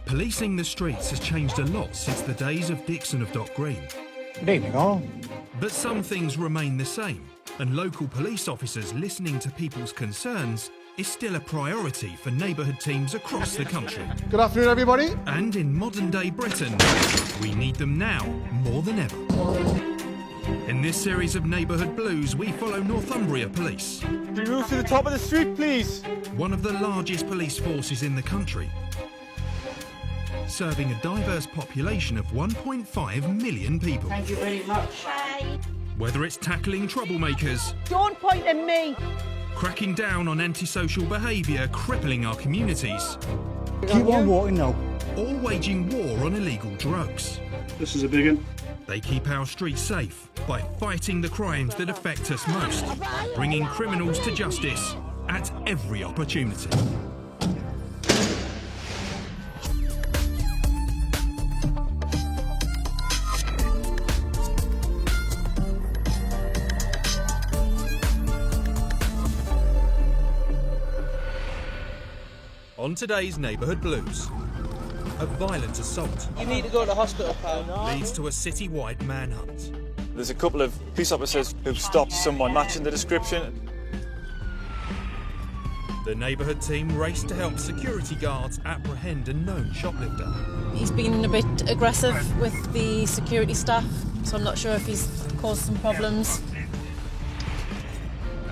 Policing the streets has changed a lot since the days of Dixon of Dock Green. Good evening, all. But some things remain the same, and local police officers listening to people's concerns is still a priority for neighbourhood teams across the country. Good afternoon, everybody. And in modern-day Britain, we need them now more than ever. In this series of Neighbourhood Blues, we follow Northumbria Police. Can you move to the top of the street, please? One of the largest police forces in the country, serving a diverse population of 1.5 million people. Thank you very much. Hi. Whether it's tackling troublemakers, Don't point at me. cracking down on antisocial behaviour crippling our communities, Keep on walking now. or waging war on illegal drugs. This is a big one. They keep our streets safe by fighting the crimes that affect us most, bringing criminals to justice at every opportunity. On today's Neighbourhood Blues, a violent assault You need to go to the hospital, pal. leads to a citywide manhunt. There's a couple of police officers who've stopped someone matching the description. The neighbourhood team raced to help security guards apprehend a known shoplifter. He's been a bit aggressive with the security staff, so I'm not sure if he's caused some problems.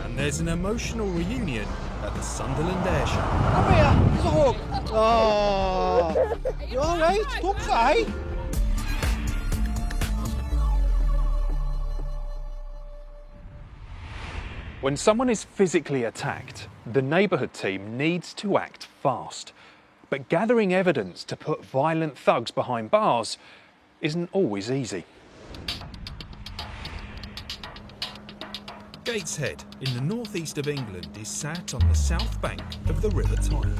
And there's an emotional reunion at the Sunderland Air Show. Come here. There's a hug. Oh. You all right? Don't cry. When someone is physically attacked, the neighbourhood team needs to act fast. But gathering evidence to put violent thugs behind bars isn't always easy. Gateshead, in the northeast of England, is sat on the south bank of the River Tyne.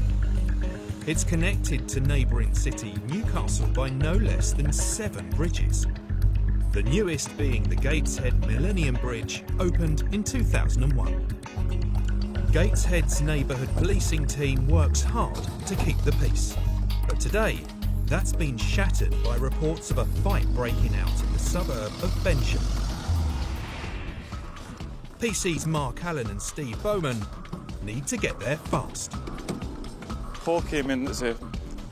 It's connected to neighbouring city Newcastle by no less than 7 bridges. The newest being the Gateshead Millennium Bridge, opened in 2001. Gateshead's neighbourhood policing team works hard to keep the peace. But today, that's been shattered by reports of a fight breaking out in the suburb of Bensham. PC's Mark Allen and Steve Bowman need to get there fast. Call came in, there's a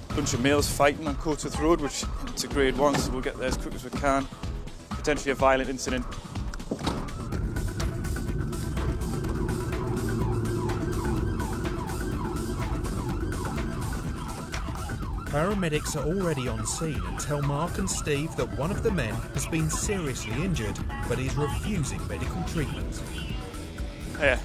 bunch of males fighting on Coatsworth Road, which it's a grade 1, so we'll get there as quick as we can. Potentially a violent incident. Paramedics are already on scene and tell Mark and Steve that one of the men has been seriously injured but is refusing medical treatment. Yeah.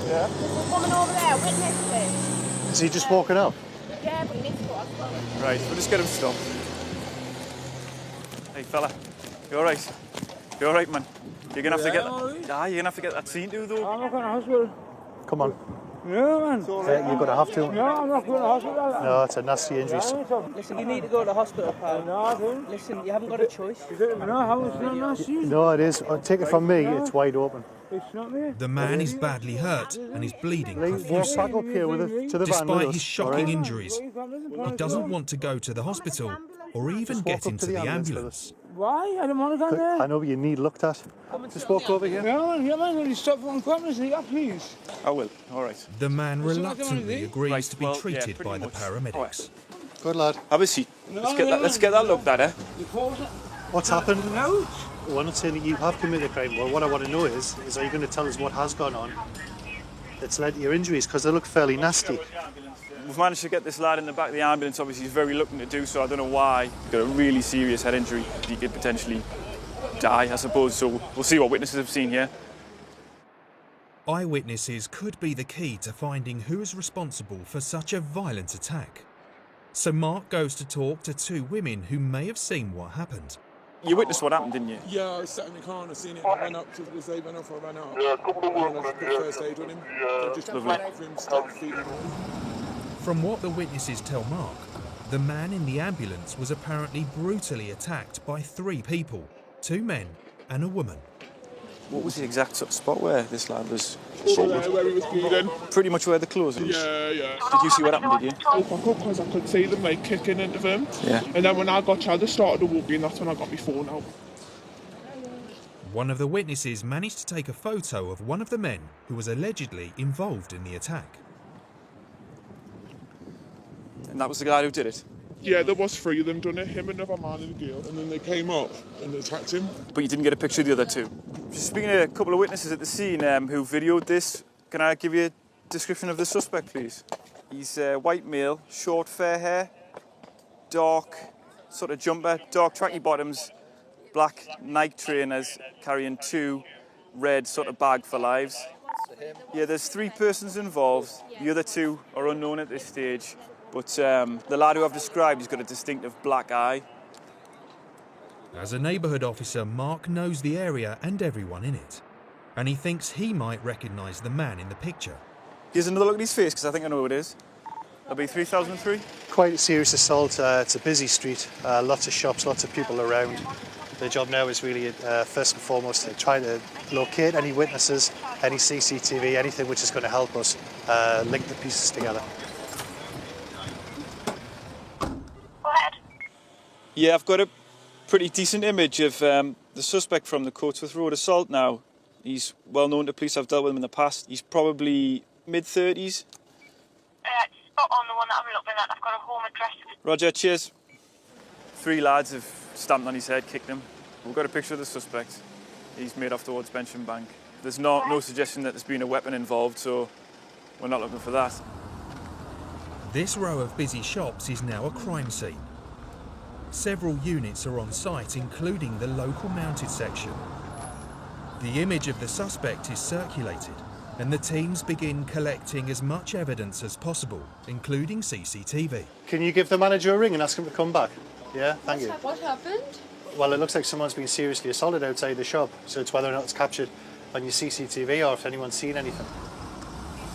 Yeah. There's a woman over there, witness this. Is he just walking up? Yeah, but he needs to go hospital. Right, we'll just get him stopped. Hey fella, you alright? You alright, man? You're gonna have to get that. You're gonna have to get that seen to though. I'm not going to hospital. Come on. Yeah, man. You're going to have to. No, I'm not going to hospital. No, it's a nasty injury. Listen, you need to go to the hospital, pal. No, I don't. Listen, you haven't got a choice. No, how is it not nasty? No, it is. Take it from me, it's wide open. It's not me. The man is badly hurt and is bleeding Walk profusely. back up here with it to the van with Despite us, his shocking all right? injuries, he doesn't want to go to the hospital or even walk get up to into the the ambulance with ambulance. Why? I don't want to go there. I know, but you need looked at. Just walk over here. Yeah, man. Will you stop from coming to please? I will, alright. The man What's the reluctantly matter? agrees Right, to be well, yeah, treated pretty by the much. paramedics. Good lad. Have a seat. Let's get that looked at, eh? What's happened? No. We're not saying that you have committed a crime. Well, what I want to know is are you going to tell us what has gone on that's led to your injuries? Because they look fairly nasty. We've managed to get this lad in the back of the ambulance. Obviously, he's very reluctant to do so. I don't know why. He's got a really serious head injury. He could potentially die, I suppose. So we'll see what witnesses have seen here. Eyewitnesses could be the key to finding who is responsible for such a violent attack. So Mark goes to talk to 2 women who may have seen what happened. You witnessed what happened, didn't you? Yeah, I was sat in the car and I seen it. I ran up to the save off. I ran out. Yeah, a couple of workmen. And I put first aid on him. So just Lovely. for him, start feeding him. From what the witnesses tell Mark, the man in the ambulance was apparently brutally attacked by 3 people, 2 men and a woman. What was the exact sort of spot where this lad was Over there where he was bleeding. pretty much where the clothes was? Yeah. Did you see what happened, did you? I woke up because I could see them like kicking into them. Yeah. And then when I got child, they started to walk in, that's when I got my phone out. One of the witnesses managed to take a photo of one of the men who was allegedly involved in the attack. And that was the guy who did it? Yeah, there was 3 of them done it, him, another man and a girl. And then they came up and attacked him. But you didn't get a picture of the other 2? Just speaking to a couple of witnesses at the scene who videoed this, can I give you a description of the suspect, please? He's white male, short fair hair, dark sort of jumper, dark tracky bottoms, black Nike trainers, carrying 2 red sort of bag for lives. Yeah, there's 3 persons involved. The other 2 are unknown at this stage. But the lad who I've described, he's got a distinctive black eye. As a neighbourhood officer, Mark knows the area and everyone in it. And he thinks he might recognise the man in the picture. Here's another look at his face, because I think I know who it is. That'll be 3003. Quite a serious assault. It's a busy street, lots of shops, lots of people around. The job now is really, first and foremost, to try to locate any witnesses, any CCTV, anything which is going to help us link the pieces together. Yeah, I've got a pretty decent image of the suspect from the Coatsworth Road assault now. He's well known to police, I've dealt with him in the past. He's probably mid-30s. Spot on the one that I'm looking at. I've got a home address. Roger, cheers. 3 lads have stamped on his head, kicked him. We've got a picture of the suspect. He's made off towards Bench and Bank. There's no suggestion that there's been a weapon involved, so we're not looking for that. This row of busy shops is now a crime scene. Several units are on site, including the local mounted section. The image of the suspect is circulated, and the teams begin collecting as much evidence as possible, including CCTV. Can you give the manager a ring and ask him to come back? Yeah, thank you. What happened? Well, it looks like someone's been seriously assaulted outside the shop, so it's whether or not it's captured on your CCTV or if anyone's seen anything.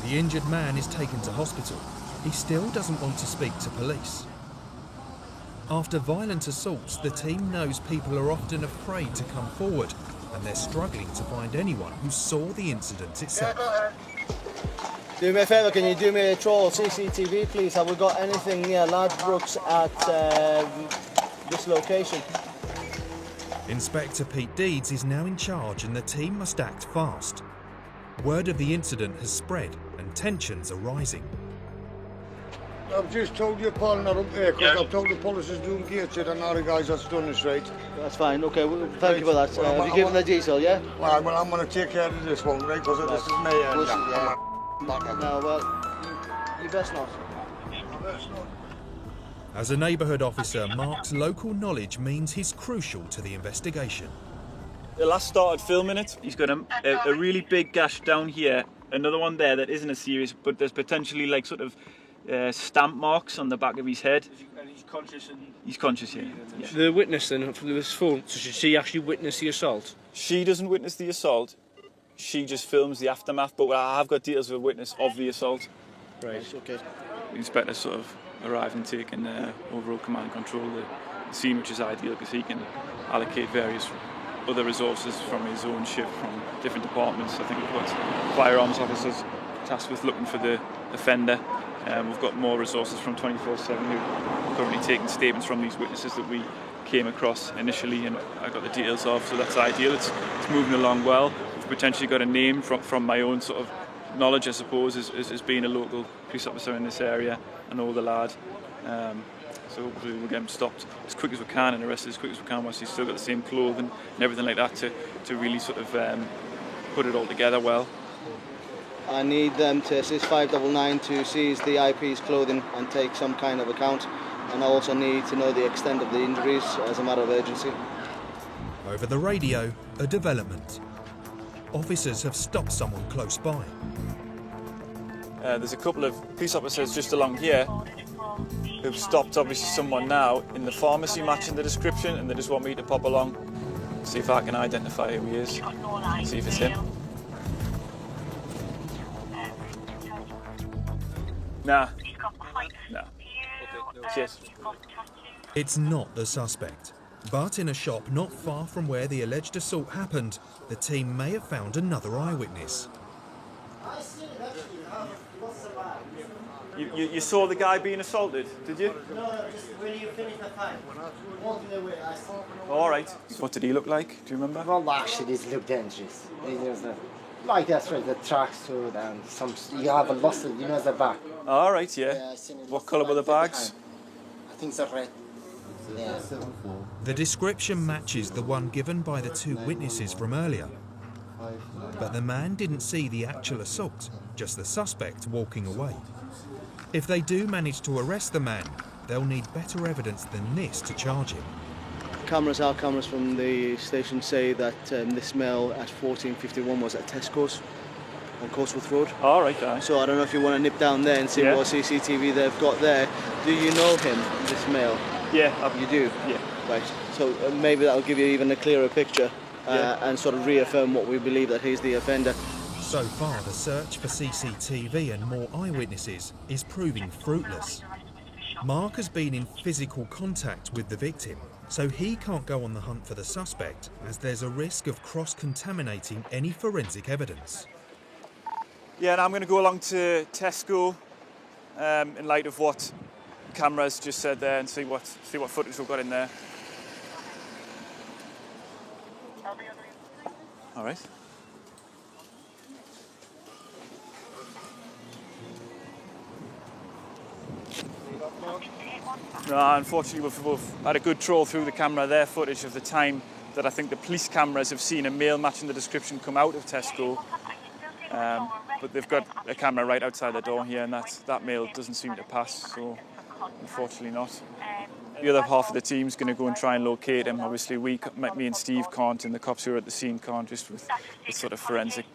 The injured man is taken to hospital. He still doesn't want to speak to police. After violent assaults, the team knows people are often afraid to come forward, and they're struggling to find anyone who saw the incident itself. Do me a favour, can you do me a troll CCTV, please? Have we got anything near Ladbrokes at this location? Inspector Pete Deeds is now in charge, and the team must act fast. Word of the incident has spread, and tensions are rising. I've just told you, Paul, not up there, because I've told the police is doing Gateshead and all the guys that's done this, right? That's fine, okay, well, thank you for that. Have you given the detail, yeah? Well, I'm going to take care of this one, right, because this is me. No, well, you best not. As a neighbourhood officer, Mark's local knowledge means he's crucial to the investigation. The last started filming it. He's got a really big gash down here, another one there that isn't as serious, but there's potentially like sort of stamp marks on the back of his head. And he's conscious? He's conscious, yeah. The witness then, from this phone, so should she actually witness the assault? She doesn't witness the assault, she just films the aftermath, but I have got details of a witness of the assault. Right, okay. The inspector sort of arrived and taken overall command and control of the scene, which is ideal because he can allocate various other resources from his own shift from different departments. I think we've got firearms officers tasked with looking for the offender. We've got more resources from 24/7 who are currently taking statements from these witnesses that we came across initially and I got the details of, so that's ideal. It's moving along well. We've potentially got a name from my own sort of knowledge, I suppose, as being a local police officer in this area. I know the lad. So hopefully we'll get him stopped as quick as we can and arrested as quick as we can whilst he's still got the same clothing and everything like that to really sort of put it all together well. I need them to assist 599 to seize the IP's clothing and take some kind of account, and I also need to know the extent of the injuries as a matter of urgency. Over the radio, a development. Officers have stopped someone close by. There's a couple of police officers just along here who've stopped obviously someone now in the pharmacy matching the description, and they just want me to pop along, see if I can identify who he is, see if it's him. Nah. No. Okay. Cheers. It's not the suspect. But in a shop not far from where the alleged assault happened, the team may have found another eyewitness. You saw the guy being assaulted, did you? No, just when you finished the fight. Walking away, I saw. All right. What did he look like? Do you remember? Well, actually, it looked dangerous. It was like that's right, the tracksuit and some. You have a muscle, you know, the back. All right, yeah. Yeah, I seen it. What colour were the bags? I think it's red. Yeah. The description matches the one given by the two witnesses from earlier. But the man didn't see the actual assault, just the suspect walking away. If they do manage to arrest the man, they'll need better evidence than this to charge him. Our cameras from the station say that this male at 1451 was at Tesco's on Cotswold Road. All right, guys. So I don't know if you want to nip down there and see what CCTV they've got there. Do you know him, this male? Yeah. You do? Yeah. Right. So maybe that'll give you even a clearer picture and sort of reaffirm what we believe that he's the offender. So far, the search for CCTV and more eyewitnesses is proving fruitless. Mark has been in physical contact with the victim, so he can't go on the hunt for the suspect, as there's a risk of cross-contaminating any forensic evidence. Yeah, and I'm going to go along to Tesco in light of what cameras just said there and see what footage we've got in there. All right. No, unfortunately, we've had a good troll through the camera there, footage of the time that I think the police cameras have seen a male matching the description come out of Tesco. But they've got a camera right outside the door here, and that male doesn't seem to pass, so unfortunately not. The other half of the team's going to go and try and locate him. Obviously, me and Steve can't, and the cops who are at the scene can't, just with sort of forensic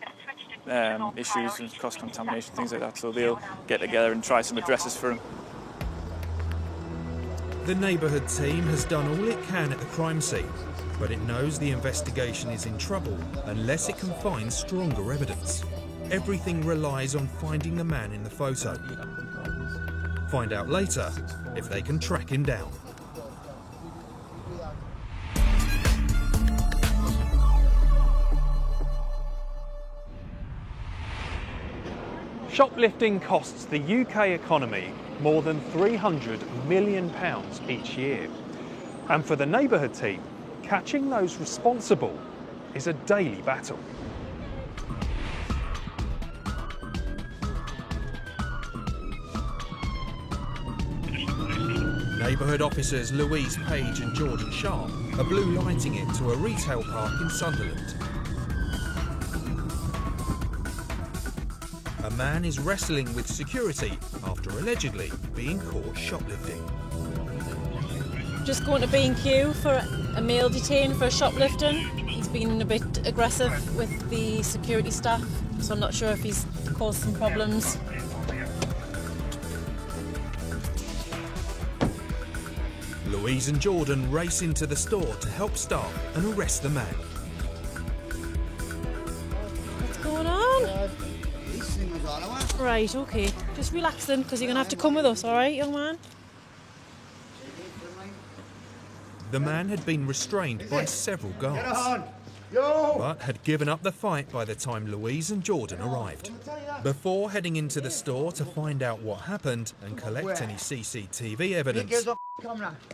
issues and cross-contamination, things like that. So they'll get together and try some addresses for him. The Neighbourhood team has done all it can at the crime scene, but it knows the investigation is in trouble unless it can find stronger evidence. Everything relies on finding the man in the photo. Find out later if they can track him down. Shoplifting costs the UK economy more than £300 million each year. And for the Neighbourhood team, catching those responsible is a daily battle. Neighbourhood officers Louise Page and Jordan Sharp are blue lighting it to a retail park in Sunderland. A man is wrestling with security after allegedly being caught shoplifting. Just going to B&Q for a male detained for shoplifting. He's been a bit aggressive with the security staff, so I'm not sure if he's caused some problems. Louise and Jordan race into the store to help staff and arrest the man. What's going on? Right, okay. Just relax then, because you're going to have to come with us, all right, young man? The man had been restrained by several guards, but had given up the fight by the time Louise and Jordan arrived. Before heading into the store to find out what happened and collect any CCTV evidence,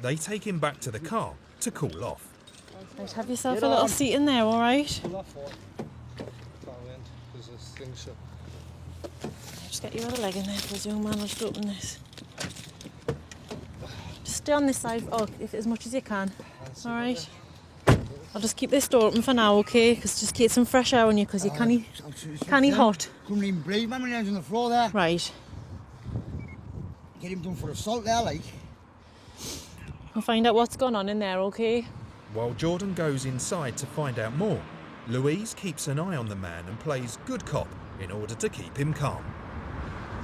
they take him back to the car to cool off. Right, have yourself a little seat in there, all right? Just get your other leg in there, please, young man. I'll just open this. Just stay on this side, if as much as you can. All right. I'll just keep this door open for now, okay? Because just keep some fresh air on you, because you can't hot. Couldn't even breathe, man, when he was on the floor there. Right. Get him done for assault there, like. We'll find out what's gone on in there, okay? While Jordan goes inside to find out more, Louise keeps an eye on the man and plays good cop in order to keep him calm.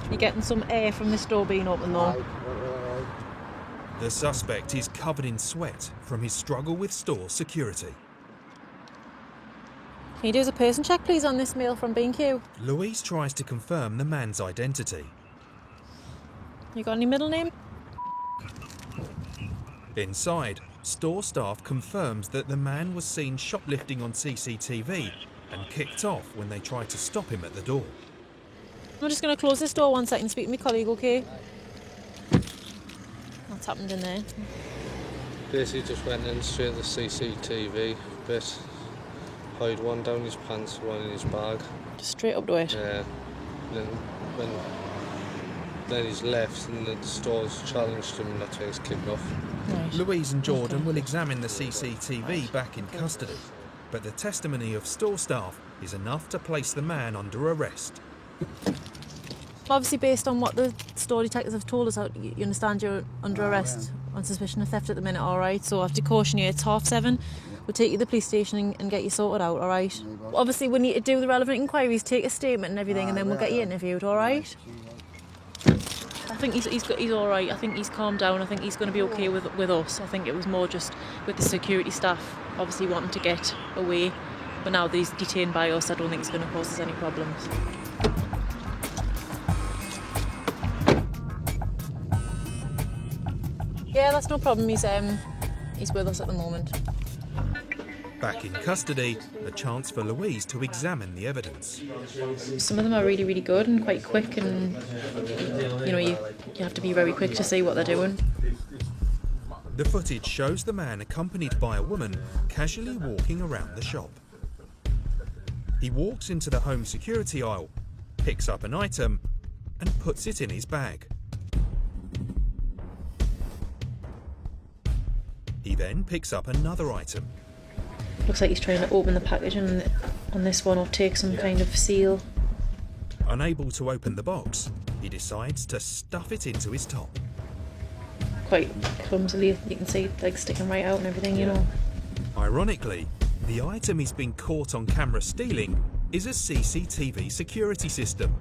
You're getting some air from this door being open, though. The suspect is covered in sweat from his struggle with store security. Can you do us a person check, please, on this male from B&Q? Louise tries to confirm the man's identity. You got any middle name? Inside, store staff confirms that the man was seen shoplifting on CCTV and kicked off when they tried to stop him at the door. I'm just going to close this door 1 second, speak to my colleague, okay? What's happened in there? Basically just went in straight to the CCTV bit, hid one down his pants, one in his bag. Just straight up to it? Yeah. Then he's left and the store's challenged him and that's why he's kicked off. Right. Louise and Jordan will examine the CCTV back in custody, but the testimony of store staff is enough to place the man under arrest. Obviously, based on what the store detectives have told us, you understand you're under arrest on suspicion of theft at the minute, all right? So I have to caution you, it's 7:30. We'll take you to the police station and get you sorted out, all right? Obviously, we need to do the relevant inquiries, take a statement and everything, and then we'll get you interviewed, all right? I think he's all right. I think he's calmed down. I think he's going to be okay with us. I think it was more just with the security staff obviously wanting to get away. But now that he's detained by us, I don't think it's going to cause us any problems. Yeah, that's no problem. He's with us at the moment. Back in custody, a chance for Louise to examine the evidence. Some of them are really, really good and quite quick, and you have to be very quick to see what they're doing. The footage shows the man accompanied by a woman casually walking around the shop. He walks into the home security aisle, picks up an item and puts it in his bag. He then picks up another item. Looks like he's trying to open the packaging on this one or take some kind of seal. Unable to open the box, he decides to stuff it into his top. Quite clumsily, you can see like sticking right out and everything, you know. Ironically, the item he's been caught on camera stealing is a CCTV security system.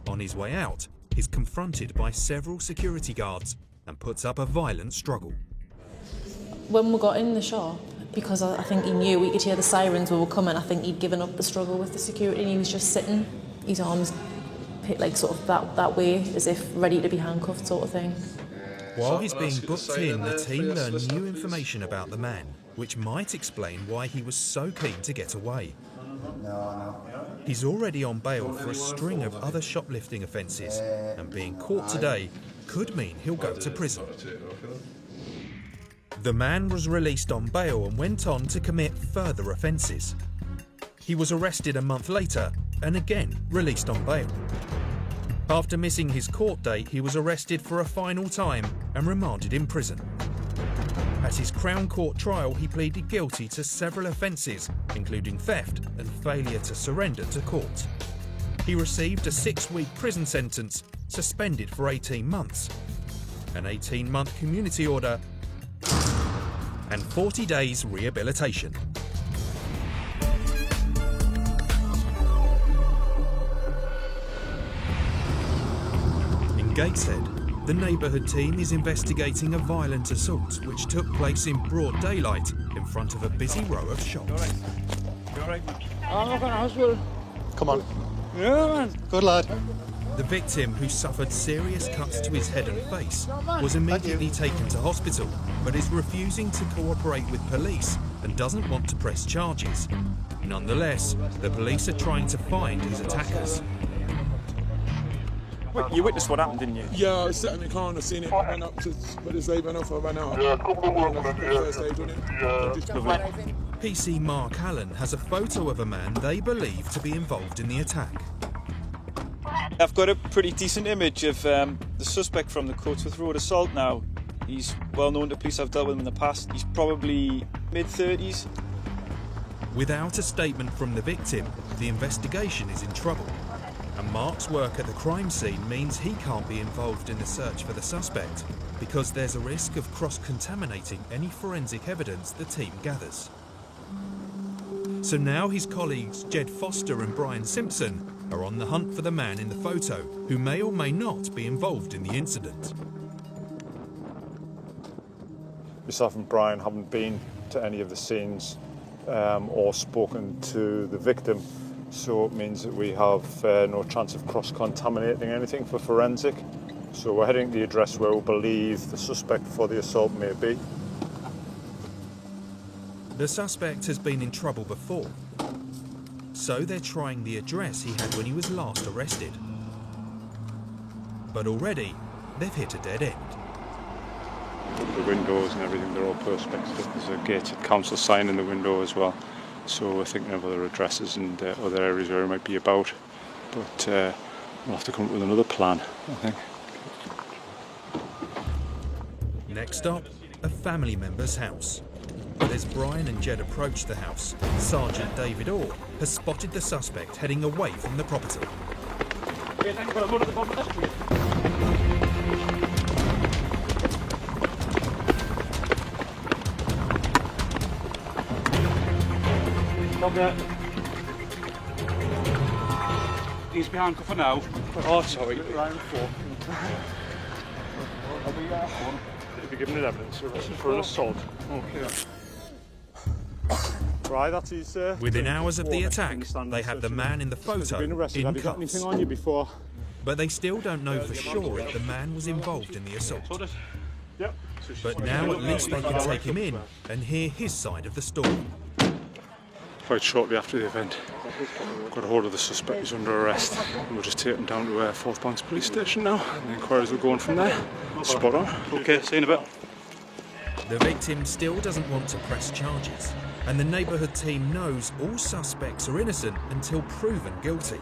On his way out, he's confronted by several security guards and puts up a violent struggle. When we got in the shop, because I think he knew we could hear the sirens when we were coming, I think he'd given up the struggle with the security and he was just sitting, his arms like sort of that way, as if ready to be handcuffed sort of thing. While he's being booked in, the team learn new information about the man, which might explain why he was so keen to get away. He's already on bail for a string of other shoplifting offences, and being caught today could mean he'll go to prison. The man was released on bail and went on to commit further offences. He was arrested a month later and again released on bail. After missing his court date, he was arrested for a final time and remanded in prison. At his Crown Court trial, he pleaded guilty to several offences, including theft and failure to surrender to court. He received a 6-week prison sentence, suspended for 18 months, an 18-month community order, and 40 days rehabilitation. In Gateshead, the Neighbourhood team is investigating a violent assault which took place in broad daylight in front of a busy row of shops. You all right? I'm not going to hospital. Come on. Yeah, man. Good lad. The victim, who suffered serious cuts to his head and face, was immediately taken to hospital, but is refusing to cooperate with police and doesn't want to press charges. Nonetheless, the police are trying to find his attackers. You witnessed what happened, didn't you? Yeah, I was sitting in the car and I seen it. I ran up to where the save enough, I ran out. Yeah, first aid on it. PC Mark Allen has a photo of a man they believe to be involved in the attack. I've got a pretty decent image of the suspect from the Coatsworth Road assault now. He's well known to police, I've dealt with him in the past. He's probably mid-30s. Without a statement from the victim, the investigation is in trouble. And Mark's work at the crime scene means he can't be involved in the search for the suspect because there's a risk of cross-contaminating any forensic evidence the team gathers. So now his colleagues Jed Foster and Brian Simpson are on the hunt for the man in the photo who may or may not be involved in the incident. Myself and Brian haven't been to any of the scenes or spoken to the victim, so it means that we have no chance of cross-contaminating anything for forensic. So we're heading to the address where we believe the suspect for the assault may be. The suspect has been in trouble before, so they're trying the address he had when he was last arrested. But already, they've hit a dead end. The windows and everything, they're all perspex. There's a Gateshead council sign in the window as well. So we're thinking of other addresses and other areas where it might be about. But we'll have to come up with another plan, I think. Next stop, a family member's house. But as Brian and Jed approach the house, Sergeant David Orr has spotted the suspect heading away from the property. He's behind cover now. Oh, sorry. Round 4. Have you given it evidence for an assault? Okay. Right, that is. Within hours of the attack, they have the man in the photo in Have you got cuffs. anything on you before? But they still don't know for sure if the man was involved in the assault. Yep. But now at least they can take him in and hear his side of the story. Quite shortly after the event, got a hold of the suspect who's under arrest, and we'll just take him down to Forth Banks Police Station now, and the inquiries will go on from there. Spot on. Okay, see you in a bit. The victim still doesn't want to press charges, and the neighbourhood team knows all suspects are innocent until proven guilty.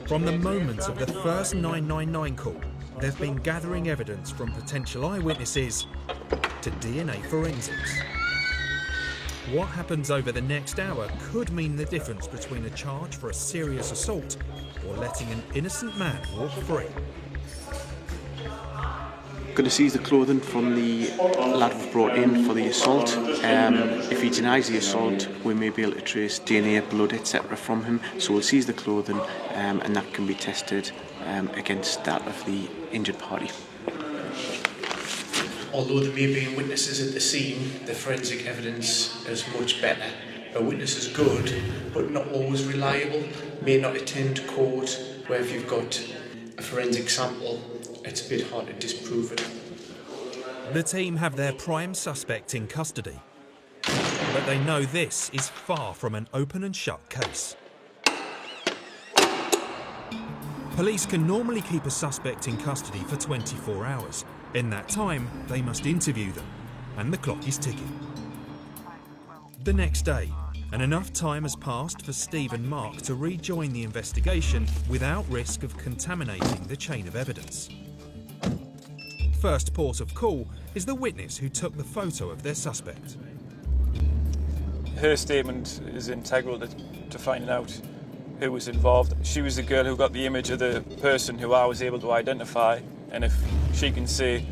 From the moment of the first 999 call, they've been gathering evidence from potential eyewitnesses to DNA forensics. What happens over the next hour could mean the difference between a charge for a serious assault or letting an innocent man walk free. Going to seize the clothing from the lad we've brought in for the assault. If he denies the assault, we may be able to trace DNA, blood, etc. from him. So we'll seize the clothing and that can be tested against that of the injured party. Although there may be witnesses at the scene, the forensic evidence is much better. A witness is good, but not always reliable, may not attend court, where if you've got a forensic sample, it's a bit hard to disprove it. The team have their prime suspect in custody, but they know this is far from an open and shut case. Police can normally keep a suspect in custody for 24 hours. In that time, they must interview them, and the clock is ticking. The next day, and enough time has passed for Steve and Mark to rejoin the investigation without risk of contaminating the chain of evidence. First port of call is the witness who took the photo of their suspect. Her statement is integral to finding out who was involved. She was the girl who got the image of the person who I was able to identify, and if she can say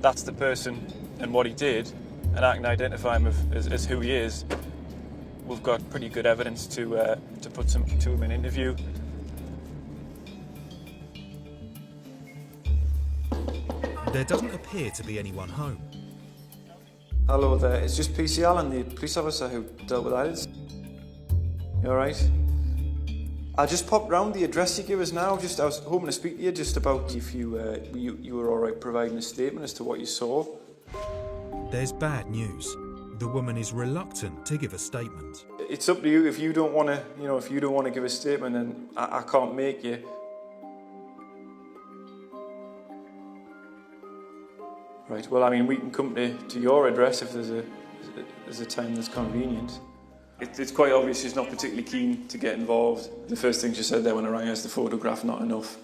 that's the person and what he did, and I can identify him as who he is, we've got pretty good evidence to put to him in interview. There doesn't appear to be anyone home. Hello there, it's just PCL and the police officer who dealt with that. You alright? I just popped round the address you gave us now. I was hoping to speak to you just about if you were alright providing a statement as to what you saw. There's bad news. The woman is reluctant to give a statement. It's up to you. If you don't want to, give a statement, then I can't make you. Right. Well, I mean, we can come to your address if there's a time that's convenient. It's quite obvious she's not particularly keen to get involved. The first thing she said there when I rang her is the photograph not enough.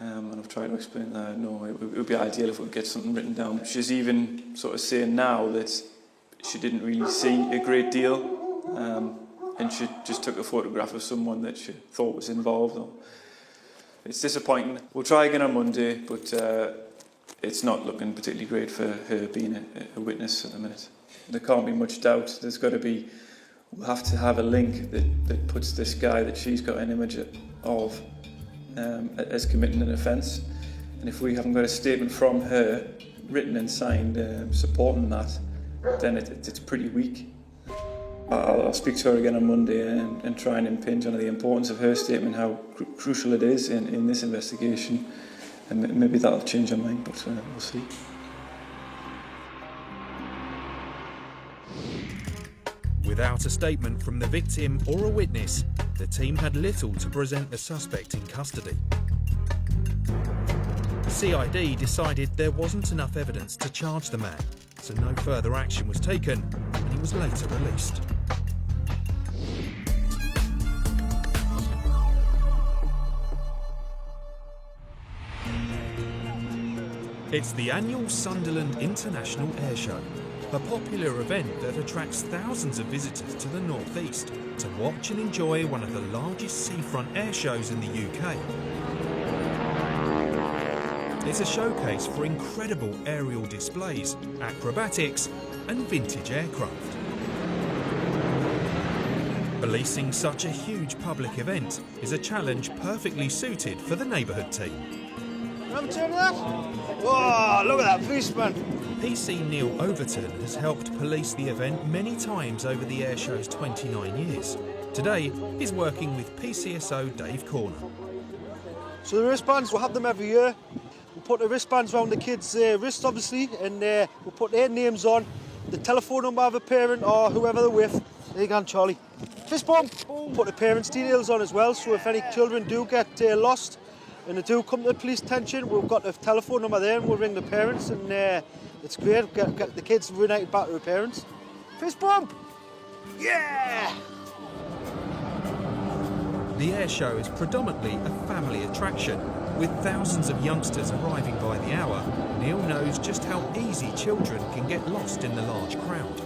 And I've tried to explain that, no, it would be ideal if we could get something written down. She's even sort of saying now that she didn't really see a great deal, and she just took a photograph of someone that she thought was involved. It's disappointing. We'll try again on Monday, but it's not looking particularly great for her being a witness at the minute. There can't be much doubt. We'll have to have a link that puts this guy that she's got an image of as committing an offence. And if we haven't got a statement from her, written and signed, supporting that, then it's pretty weak. I'll speak to her again on Monday and try and impinge on the importance of her statement, how crucial it is in this investigation. and maybe that'll change their mind, but we'll see. Without a statement from the victim or a witness, the team had little to present the suspect in custody. The CID decided there wasn't enough evidence to charge the man, so no further action was taken and he was later released. It's the annual Sunderland International Air Show, a popular event that attracts thousands of visitors to the North East to watch and enjoy one of the largest seafront air shows in the UK. It's a showcase for incredible aerial displays, acrobatics and vintage aircraft. Policing such a huge public event is a challenge perfectly suited for the Neighbourhood team. Have a turn of that? Whoa, look at that policeman. PC Neil Overton has helped police the event many times over the airshow's 29 years. Today, he's working with PCSO Dave Corner. So the wristbands, we'll have them every year. We'll put the wristbands around the kids' wrists, obviously, and we'll put their names on, the telephone number of a parent or whoever they're with. There you go, Charlie. Fist bump. Put the parents' details on as well, so if any children do get lost and they do come to the police attention, we've got the telephone number there and we'll ring the parents, and it's great. Get the kids reunited back to the parents. Fist bump. Yeah! The air show is predominantly a family attraction. With thousands of youngsters arriving by the hour, Neil knows just how easy children can get lost in the large crowd.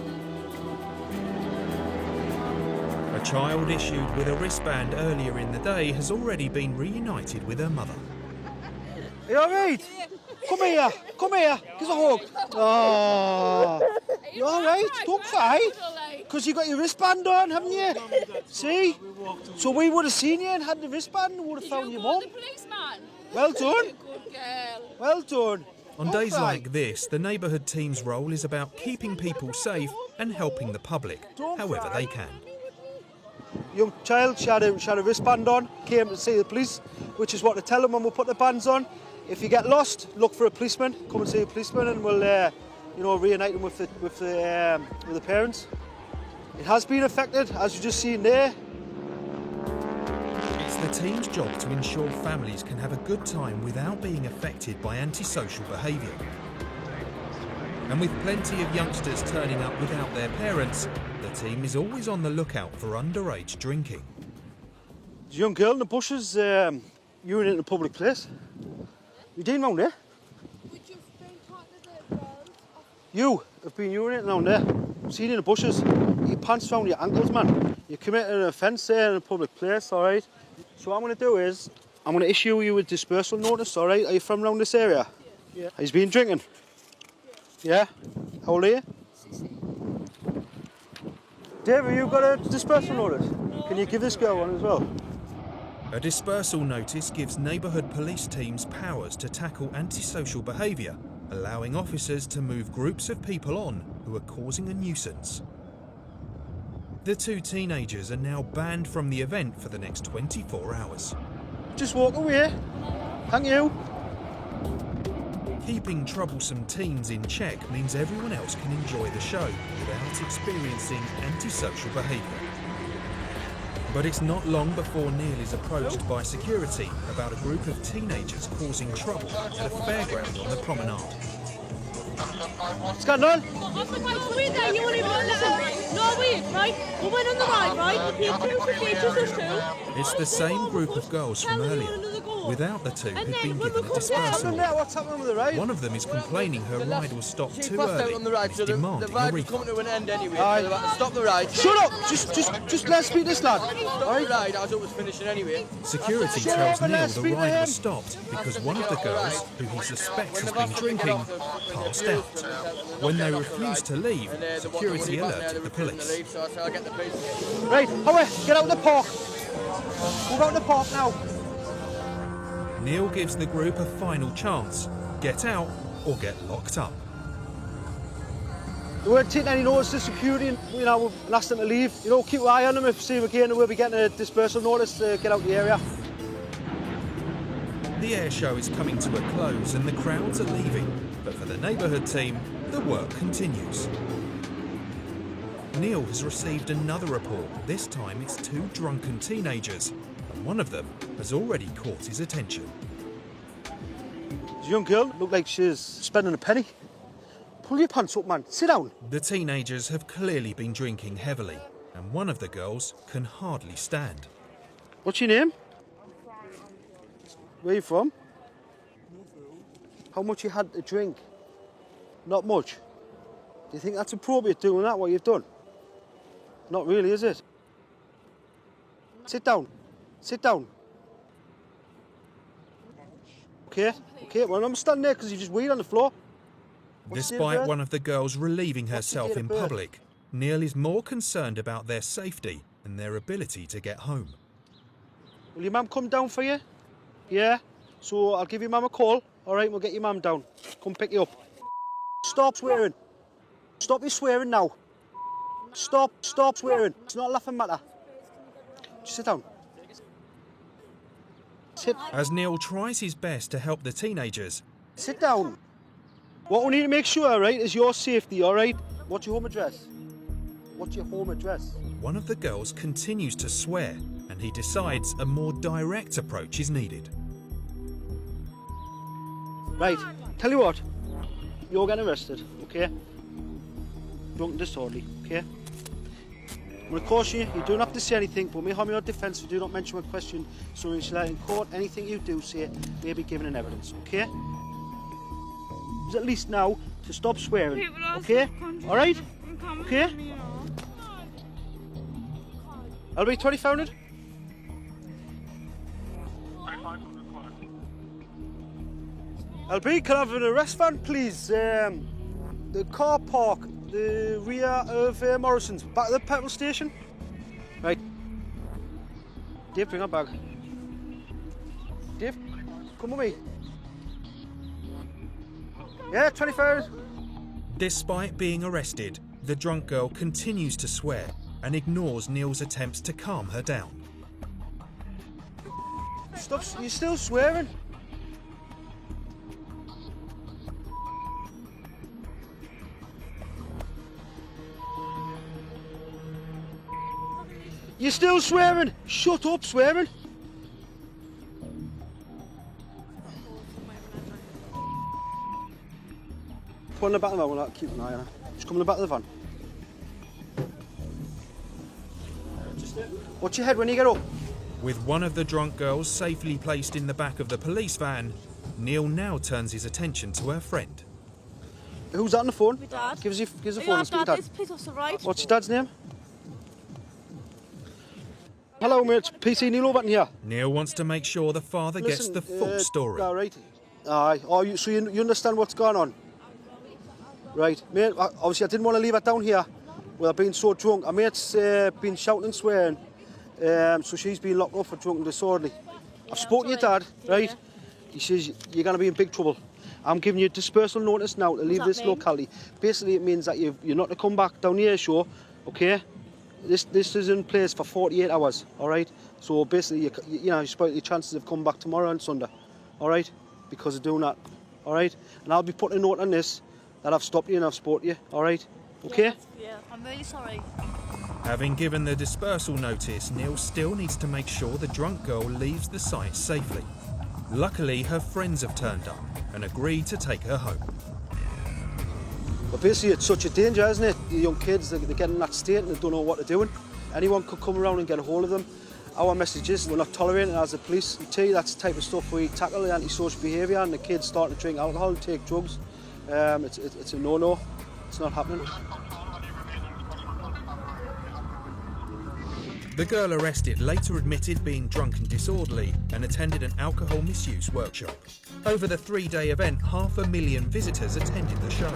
A child issued with a wristband earlier in the day has already been reunited with her mother. You alright? Come here, give us a hug. Oh, you alright? Don't cry. Because you got your wristband on, haven't you? See? So we would have seen you and had the wristband and would have found your mum. Well done. Good girl. Well done. On days like this, the Neighbourhood team's role is about keeping people safe and helping the public, however they can. Young child, she had a wristband on, came to see the police, which is what they tell them when we put the bands on. If you get lost, look for a policeman, come and see a policeman, and we'll reunite them with the parents. It has been affected, as you just seen there. It's the team's job to ensure families can have a good time without being affected by antisocial behaviour. And with plenty of youngsters turning up without their parents, the team is always on the lookout for underage drinking. There's a young girl in the bushes urinating in a public place. You doing round there? You have been urinating around there. Seen you in the bushes. Your pants round your ankles, man. You committed an offence there in a public place, all right? So what I'm going to do is, I'm going to issue you a dispersal notice, all right? Are you from around this area? Yeah. Have you been drinking? Yeah? How old are you? 16. Dave, have you got a dispersal notice? Can you give this girl one as well? A dispersal notice gives Neighbourhood police teams powers to tackle antisocial behaviour, allowing officers to move groups of people on who are causing a nuisance. The two teenagers are now banned from the event for the next 24 hours. Just walk away. Thank you. Keeping troublesome teens in check means everyone else can enjoy the show without experiencing antisocial behaviour. But it's not long before Neil is approached by security about a group of teenagers causing trouble at a fairground on the promenade. What's going on? You won't even listen. No, wait, right? We went on the ride, right? We paid $2.50, It's the same group of girls from earlier, without the two who've been given a dispersal. What's happening with the ride? One of them is complaining her ride was stopped too passed early out on the ride, and so is the demanding a ride was refund. coming to an end anyway. So they had to stop the ride. Shut up! Just let's speak this lad. Stop the ride as it was finishing anyway. Security tells Neil the ride was stopped because one of the girls, who he suspects has been drinking, passed out. When they refused to leave, security alerted the police. Right, away, get out of the park. Move out of the park now. Neil gives the group a final chance. Get out or get locked up. We weren't taking any notice to security and, we've asked them to leave. Keep an eye on them. If we see them again, we'll be getting a dispersal notice to get out of the area. The air show is coming to a close and the crowds are leaving, but for the Neighbourhood team, the work continues. Neil has received another report. This time it's 2 drunken teenagers, and one of them has already caught his attention. There's a young girl, looked like she's spending a penny. Pull your pants up, man. Sit down. The teenagers have clearly been drinking heavily, and one of the girls can hardly stand. What's your name? Where are you from? How much you had to drink? Not much. Do you think that's appropriate doing that, what you've done? Not really, is it? Sit down. Sit down. Okay, well, I'm standing there because you just weed on the floor. Despite one of the girls relieving herself in public, Neil is more concerned about their safety and their ability to get home. Will your mum come down for you? Yeah? So I'll give your mum a call, all right? We'll get your mum down. Come pick you up. Stop swearing. Stop your swearing now. Stop swearing. It's not a laughing matter. Just sit down. Sit. As Neil tries his best to help the teenagers. Sit down. What we need to make sure, right, is your safety, all right? What's your home address? What's your home address? One of the girls continues to swear, and he decides a more direct approach is needed. Right, tell you what, you're getting arrested, okay? Drunk and disorderly, okay? I'm going to caution you, you don't have to say anything, but may harm your defence if you do not mention one question, so in court, anything you do say may be given in evidence, okay? At least now to stop swearing, okay? All right? Okay? I'll be 20,000. LB, can I have an arrest van, please? The car park, the rear of Morrison's, back of the petrol station. Right. Dave, bring our bag. Dave, come with me. Yeah, 25. Despite being arrested, the drunk girl continues to swear and ignores Neil's attempts to calm her down. Stop, you're still swearing. You're still swearing. Shut up swearing. Put in the back of the van, we'll keep an eye on her. Just come in the back of the van. Watch your head when you get up. With one of the drunk girls safely placed in the back of the police van, Neil now turns his attention to her friend. Who's that on the phone? My dad. Give us the phone and speak to Dad. It's police officer, right? What's your dad's name? Hello mate, it's PC Neil Overton here. Neil wants to make sure the father gets the full story. All right. Aye. So you understand what's going on? Right, mate, obviously I didn't want to leave it down here without being so drunk. Our mate's been shouting and swearing, so she's been locked up for drunk and disorderly. I've spoken to your dad, right? He says you're going to be in big trouble. I'm giving you dispersal notice now to leave this locality. Basically, it means that you're not to come back down here, show, okay? This is in place for 48 hours, all right? So basically, you spoil your chances of coming back tomorrow and Sunday, all right? Because of doing that, all right? And I'll be putting a note on this that I've stopped you and I've spoke to you, all right? Okay? Yeah, I'm really sorry. Having given the dispersal notice, Neil still needs to make sure the drunk girl leaves the site safely. Luckily, her friends have turned up and agreed to take her home. But basically, it's such a danger, isn't it? The young kids, they're getting in that state and they don't know what they're doing. Anyone could come around and get a hold of them. Our message is we're not tolerating it as a police. I tell you, that's the type of stuff we tackle, the antisocial behaviour, and the kids starting to drink alcohol and take drugs. It's a no-no. It's not happening. The girl arrested later admitted being drunk and disorderly and attended an alcohol misuse workshop. Over the 3-day event, 500,000 visitors attended the show.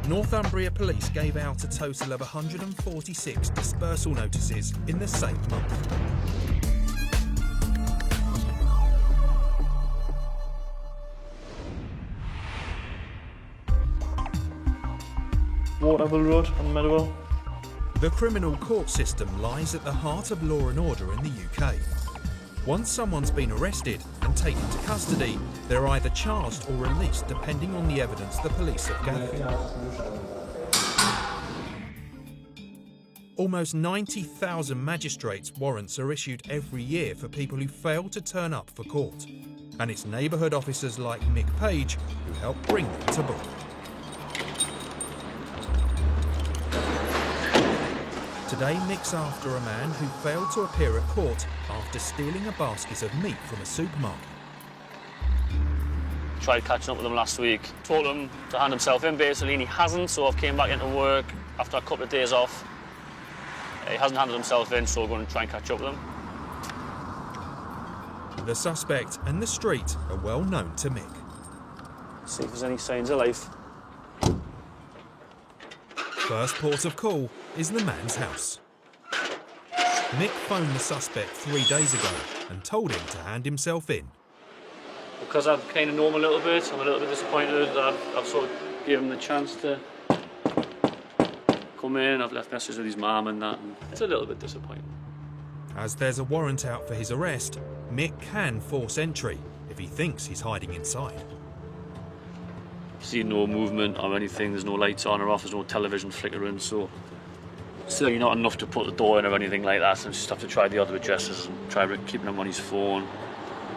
Northumbria Police gave out a total of 146 dispersal notices in the same month. Waterville Road on Meadowville. The criminal court system lies at the heart of law and order in the UK. Once someone's been arrested, and taken to custody, they're either charged or released depending on the evidence the police have gathered. Almost 90,000 magistrates' warrants are issued every year for people who fail to turn up for court. And it's neighbourhood officers like Mick Page who help bring them to book. Today, Mick's after a man who failed to appear at court after stealing a basket of meat from a supermarket. Tried catching up with him last week. Told him to hand himself in basically, and he hasn't, so I've came back into work after a couple of days off. He hasn't handed himself in, so we're going to try and catch up with him. The suspect and the street are well known to Mick. See if there's any signs of life. First port of call is the man's house. Mick phoned the suspect 3 days ago and told him to hand himself in. Because I've kind of known him a little bit, I'm a little bit disappointed that I've sort of given him the chance to come in. I've left messages with his mum and that, and it's a little bit disappointing. As there's a warrant out for his arrest, Mick can force entry if he thinks he's hiding inside. See no movement or anything, there's no lights on or off, there's no television flickering, so certainly not enough to put the door in or anything like that, and just have to try the other addresses and try keeping him on his phone.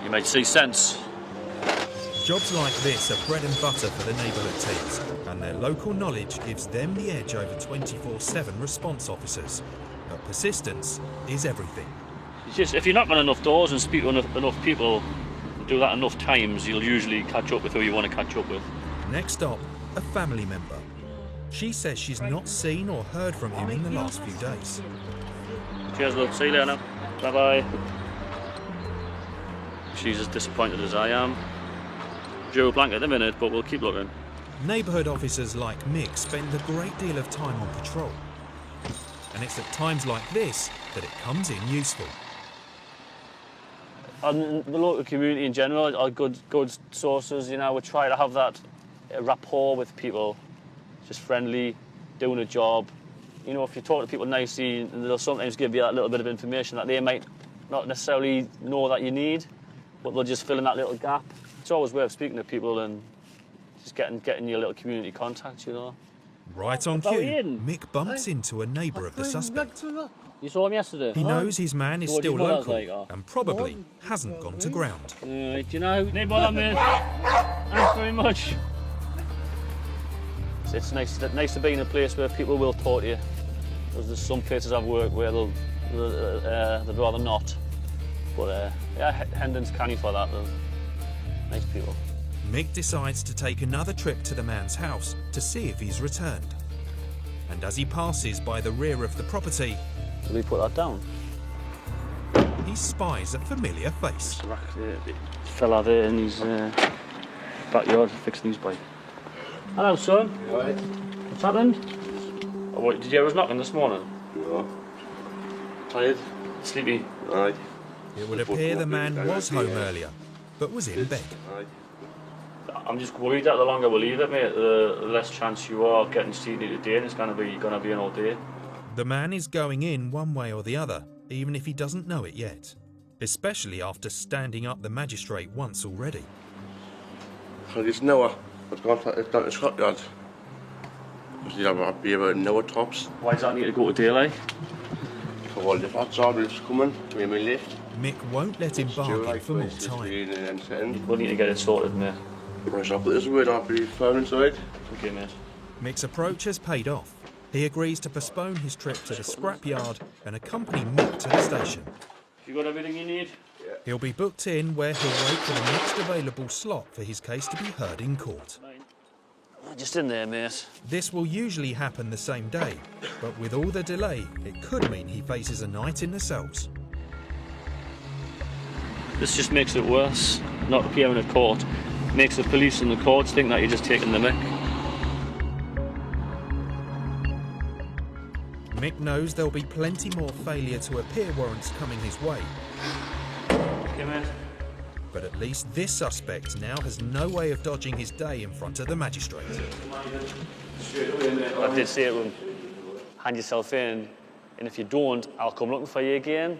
You might see sense. Jobs like this are bread and butter for the neighbourhood teams, and their local knowledge gives them the edge over 24/7 response officers. But persistence is everything. It's just, if you knock on enough doors and speak to enough people, and do that enough times, you'll usually catch up with who you want to catch up with. Next stop, a family member. She says she's not seen or heard from him in the last few days. Cheers, love. See you later. Bye-bye. She's as disappointed as I am. Joe blank at the minute, but we'll keep looking. Neighbourhood officers like Mick spend a great deal of time on patrol. And it's at times like this that it comes in useful. And the local community in general are good sources, you know. We try to have that rapport with people, just friendly, doing a job. You know, if you talk to people nicely, they'll sometimes give you that little bit of information that they might not necessarily know that you need, but they'll just fill in that little gap. It's always worth speaking to people and just getting your little community contact, you know. Right on cue, Mick bumps into a neighbour of the suspect. You saw him yesterday? He knows his man is still local like, and probably hasn't gone to ground. Do you know, neighbour, mate? Thanks very much. It's nice to be in a place where people will talk to you. There's some places I've worked where they'd rather not. But yeah, Hendon's canny for that. They're nice people. Mick decides to take another trip to the man's house to see if he's returned. And as he passes by the rear of the property... Will he put that down? He spies a familiar face. The fella there in his backyard fixing his bike. Hello, son. You alright? What's happened? Oh, what, did you hear us knocking this morning? Yeah. Tired? Sleepy? Aye. It would appear the man was home earlier, but was in bed. Aye. I'm just worried that the longer we leave it, mate, the less chance you are of getting seen today, and it's going to be an all day. The man is going in one way or the other, even if he doesn't know it yet. Especially after standing up the magistrate once already. I just know I've gone down to Scotland. Because you'll be about an hour tops. Why does that need to go to daylight? For all the flats orders coming, to me lift. Mick won't let him bargain for more time. We'll need to get it sorted, mate. Right, I'll put this away, I'll be phone inside. Okay, mate. Mick's approach has paid off. He agrees to postpone his trip to the scrapyard and accompany Mick to the station. You got everything you need? Yeah. He'll be booked in where he'll wait for the next available slot for his case to be heard in court. Just in there, mate. This will usually happen the same day, but with all the delay, it could mean he faces a night in the cells. This just makes it worse. Not appearing at court makes the police and the courts think that you're just taking the mick. Mick knows there'll be plenty more failure to appear warrants coming his way. Okay, mate. But at least this suspect now has no way of dodging his day in front of the magistrate. I did say to him, hand yourself in. and if you don't, I'll come looking for you again.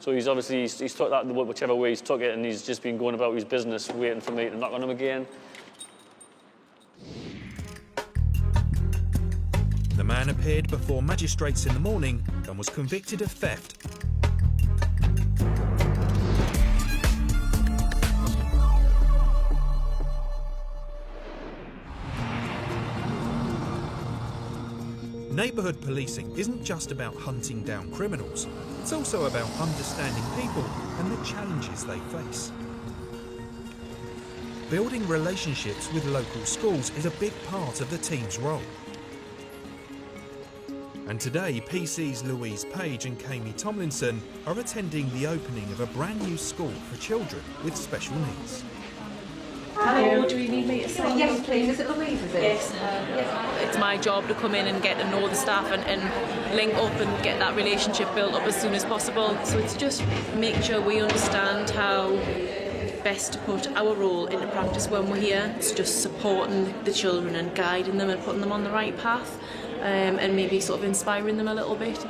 So he's obviously, he's took that whichever way he's took it, and he's just been going about his business waiting for me to knock on him again. The man appeared before magistrates in the morning and was convicted of theft. Neighbourhood policing isn't just about hunting down criminals, it's also about understanding people and the challenges they face. Building relationships with local schools is a big part of the team's role. And today, PC's Louise Page and Kami Tomlinson are attending the opening of a brand new school for children with special needs. Hello, do you need me to sign? Yes, please. Is it Louise, is it? Yes. It's my job to come in and get to know the staff and link up and get that relationship built up as soon as possible. So it's just making sure we understand how best to put our role into practice when we're here. It's just supporting the children and guiding them and putting them on the right path, and maybe sort of inspiring them a little bit.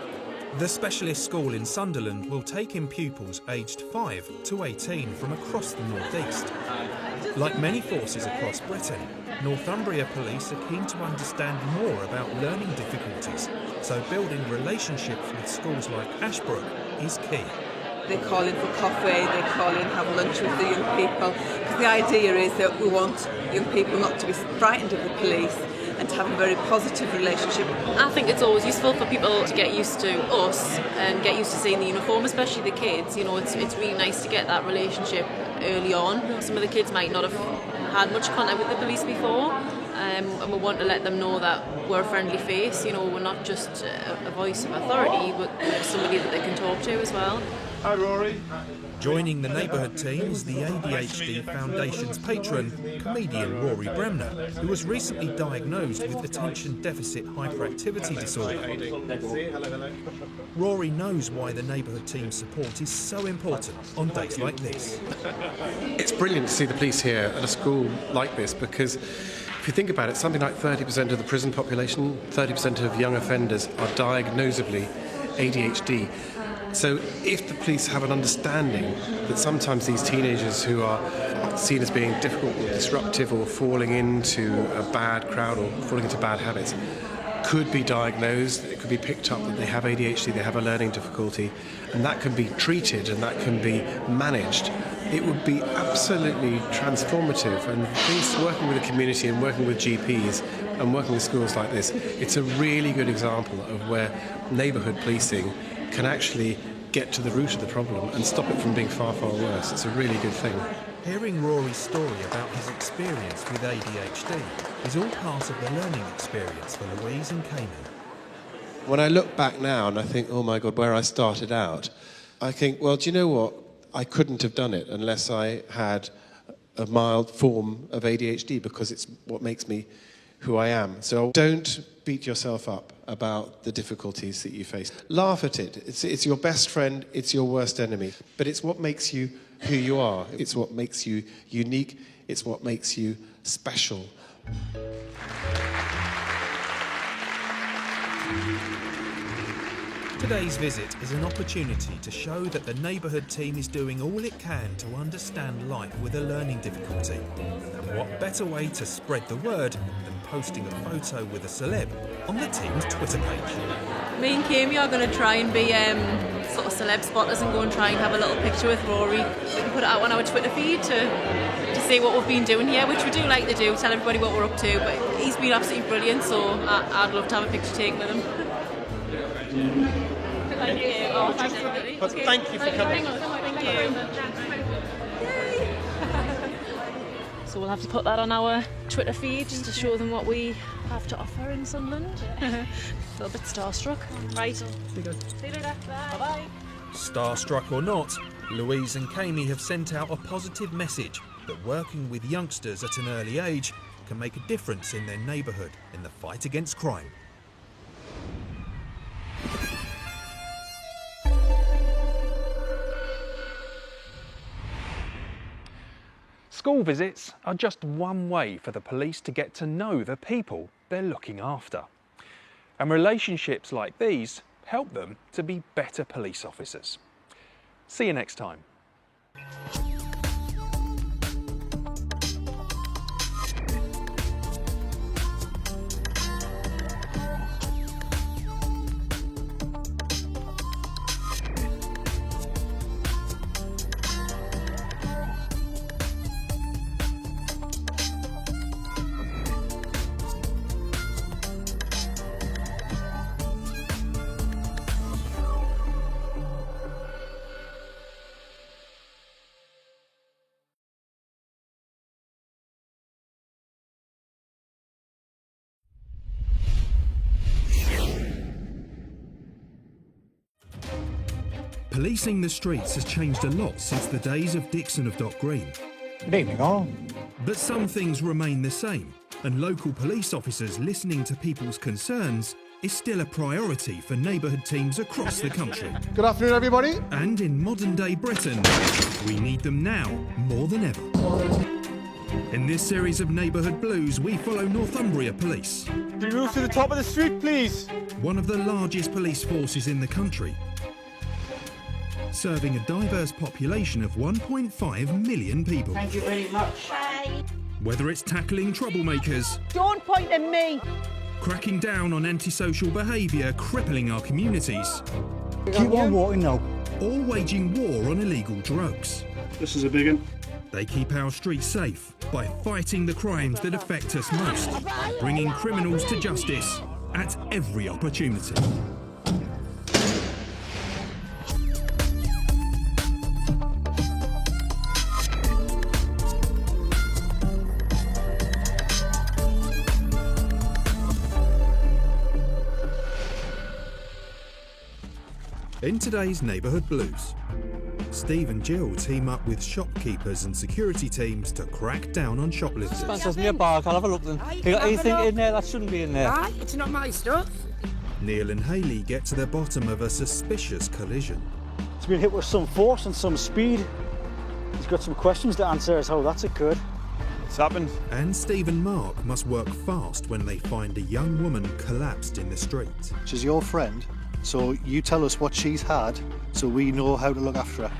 The specialist school in Sunderland will take in pupils aged 5 to 18 from across the northeast. Like many forces across Britain, Northumbria Police are keen to understand more about learning difficulties, so building relationships with schools like Ashbrook is key. They call in for coffee, they call in, have lunch with the young people, because the idea is that we want young people not to be frightened of the police and to have a very positive relationship. I think it's always useful for people to get used to us and get used to seeing the uniform, especially the kids. You know, it's really nice to get that relationship early on. Some of the kids might not have had much contact with the police before, and we want to let them know that we're a friendly face. You know, we're not just a voice of authority, but somebody that they can talk to as well. Hi, Rory. Joining the Neighbourhood team is the ADHD Foundation's patron, comedian Rory Bremner, who was recently diagnosed with attention deficit hyperactivity disorder. Rory knows why the Neighbourhood team's support is so important on days like this. It's brilliant to see the police here at a school like this, because if you think about it, something like 30% of the prison population, 30% of young offenders are diagnosably ADHD. So if the police have an understanding that sometimes these teenagers who are seen as being difficult or disruptive or falling into a bad crowd or falling into bad habits could be diagnosed, it could be picked up that they have ADHD, they have a learning difficulty, and that can be treated and that can be managed, it would be absolutely transformative. And police working with the community and working with GPs and working with schools like this, it's a really good example of where neighbourhood policing can actually get to the root of the problem and stop it from being far, far worse. It's a really good thing. Hearing Rory's story about his experience with ADHD is all part of the learning experience for Louise and Kami. When I look back now and I think, oh my God, where I started out, I think, well, do you know what? I couldn't have done it unless I had a mild form of ADHD, because it's what makes me who I am. So don't beat yourself up about the difficulties that you face. Laugh at it. It's your best friend, it's your worst enemy. But it's what makes you who you are. It's what makes you unique. It's what makes you special. Today's visit is an opportunity to show that the Neighbourhood team is doing all it can to understand life with a learning difficulty. And what better way to spread the word than posting a photo with a celeb on the team's Twitter page. Me and Kami are going to try and be sort of celeb spotters and go and try and have a little picture with Rory. We can put it out on our Twitter feed to see what we've been doing here, which we do like to do, tell everybody what we're up to. But he's been absolutely brilliant, so I'd love to have a picture taken with him. Thank you. Oh, thanks, everybody. But thank you for coming. Thank you. So we'll have to put that on our Twitter feed just to show them what we have to offer in Sunderland. A little bit starstruck. Right. See you later. Bye-bye. Starstruck or not, Louise and Kami have sent out a positive message that working with youngsters at an early age can make a difference in their neighbourhood in the fight against crime. School visits are just one way for the police to get to know the people they're looking after. And relationships like these help them to be better police officers. See you next time. Policing the streets has changed a lot since the days of Dixon of Dock Green. Good evening, all. But some things remain the same, and local police officers listening to people's concerns is still a priority for neighbourhood teams across the country. Good afternoon, everybody. And in modern-day Britain, we need them now more than ever. In this series of Neighbourhood Blues, we follow Northumbria Police. Can you move to the top of the street, please? One of the largest police forces in the country, serving a diverse population of 1.5 million people. Thank you very much. Bye. Whether it's tackling troublemakers, Don't point at me. cracking down on antisocial behaviour crippling our communities, Keep on walking now. or waging war on illegal drugs. This is a big one. They keep our streets safe by fighting the crimes that affect us most, bringing criminals to justice at every opportunity. In today's Neighbourhood Blues, Steve and Jill team up with shopkeepers and security teams to crack down on shoplifters. Spencer's me a bag, I'll have a look then. You got anything in there that shouldn't be in there? Aye, it's not my stuff. Neil and Hayley get to the bottom of a suspicious collision. He's been hit with some force and some speed. He's got some questions to answer as how that's occurred. It's happened. And Steve and Mark must work fast when they find a young woman collapsed in the street. She's your friend, so you tell us what she's had so we know how to look after her.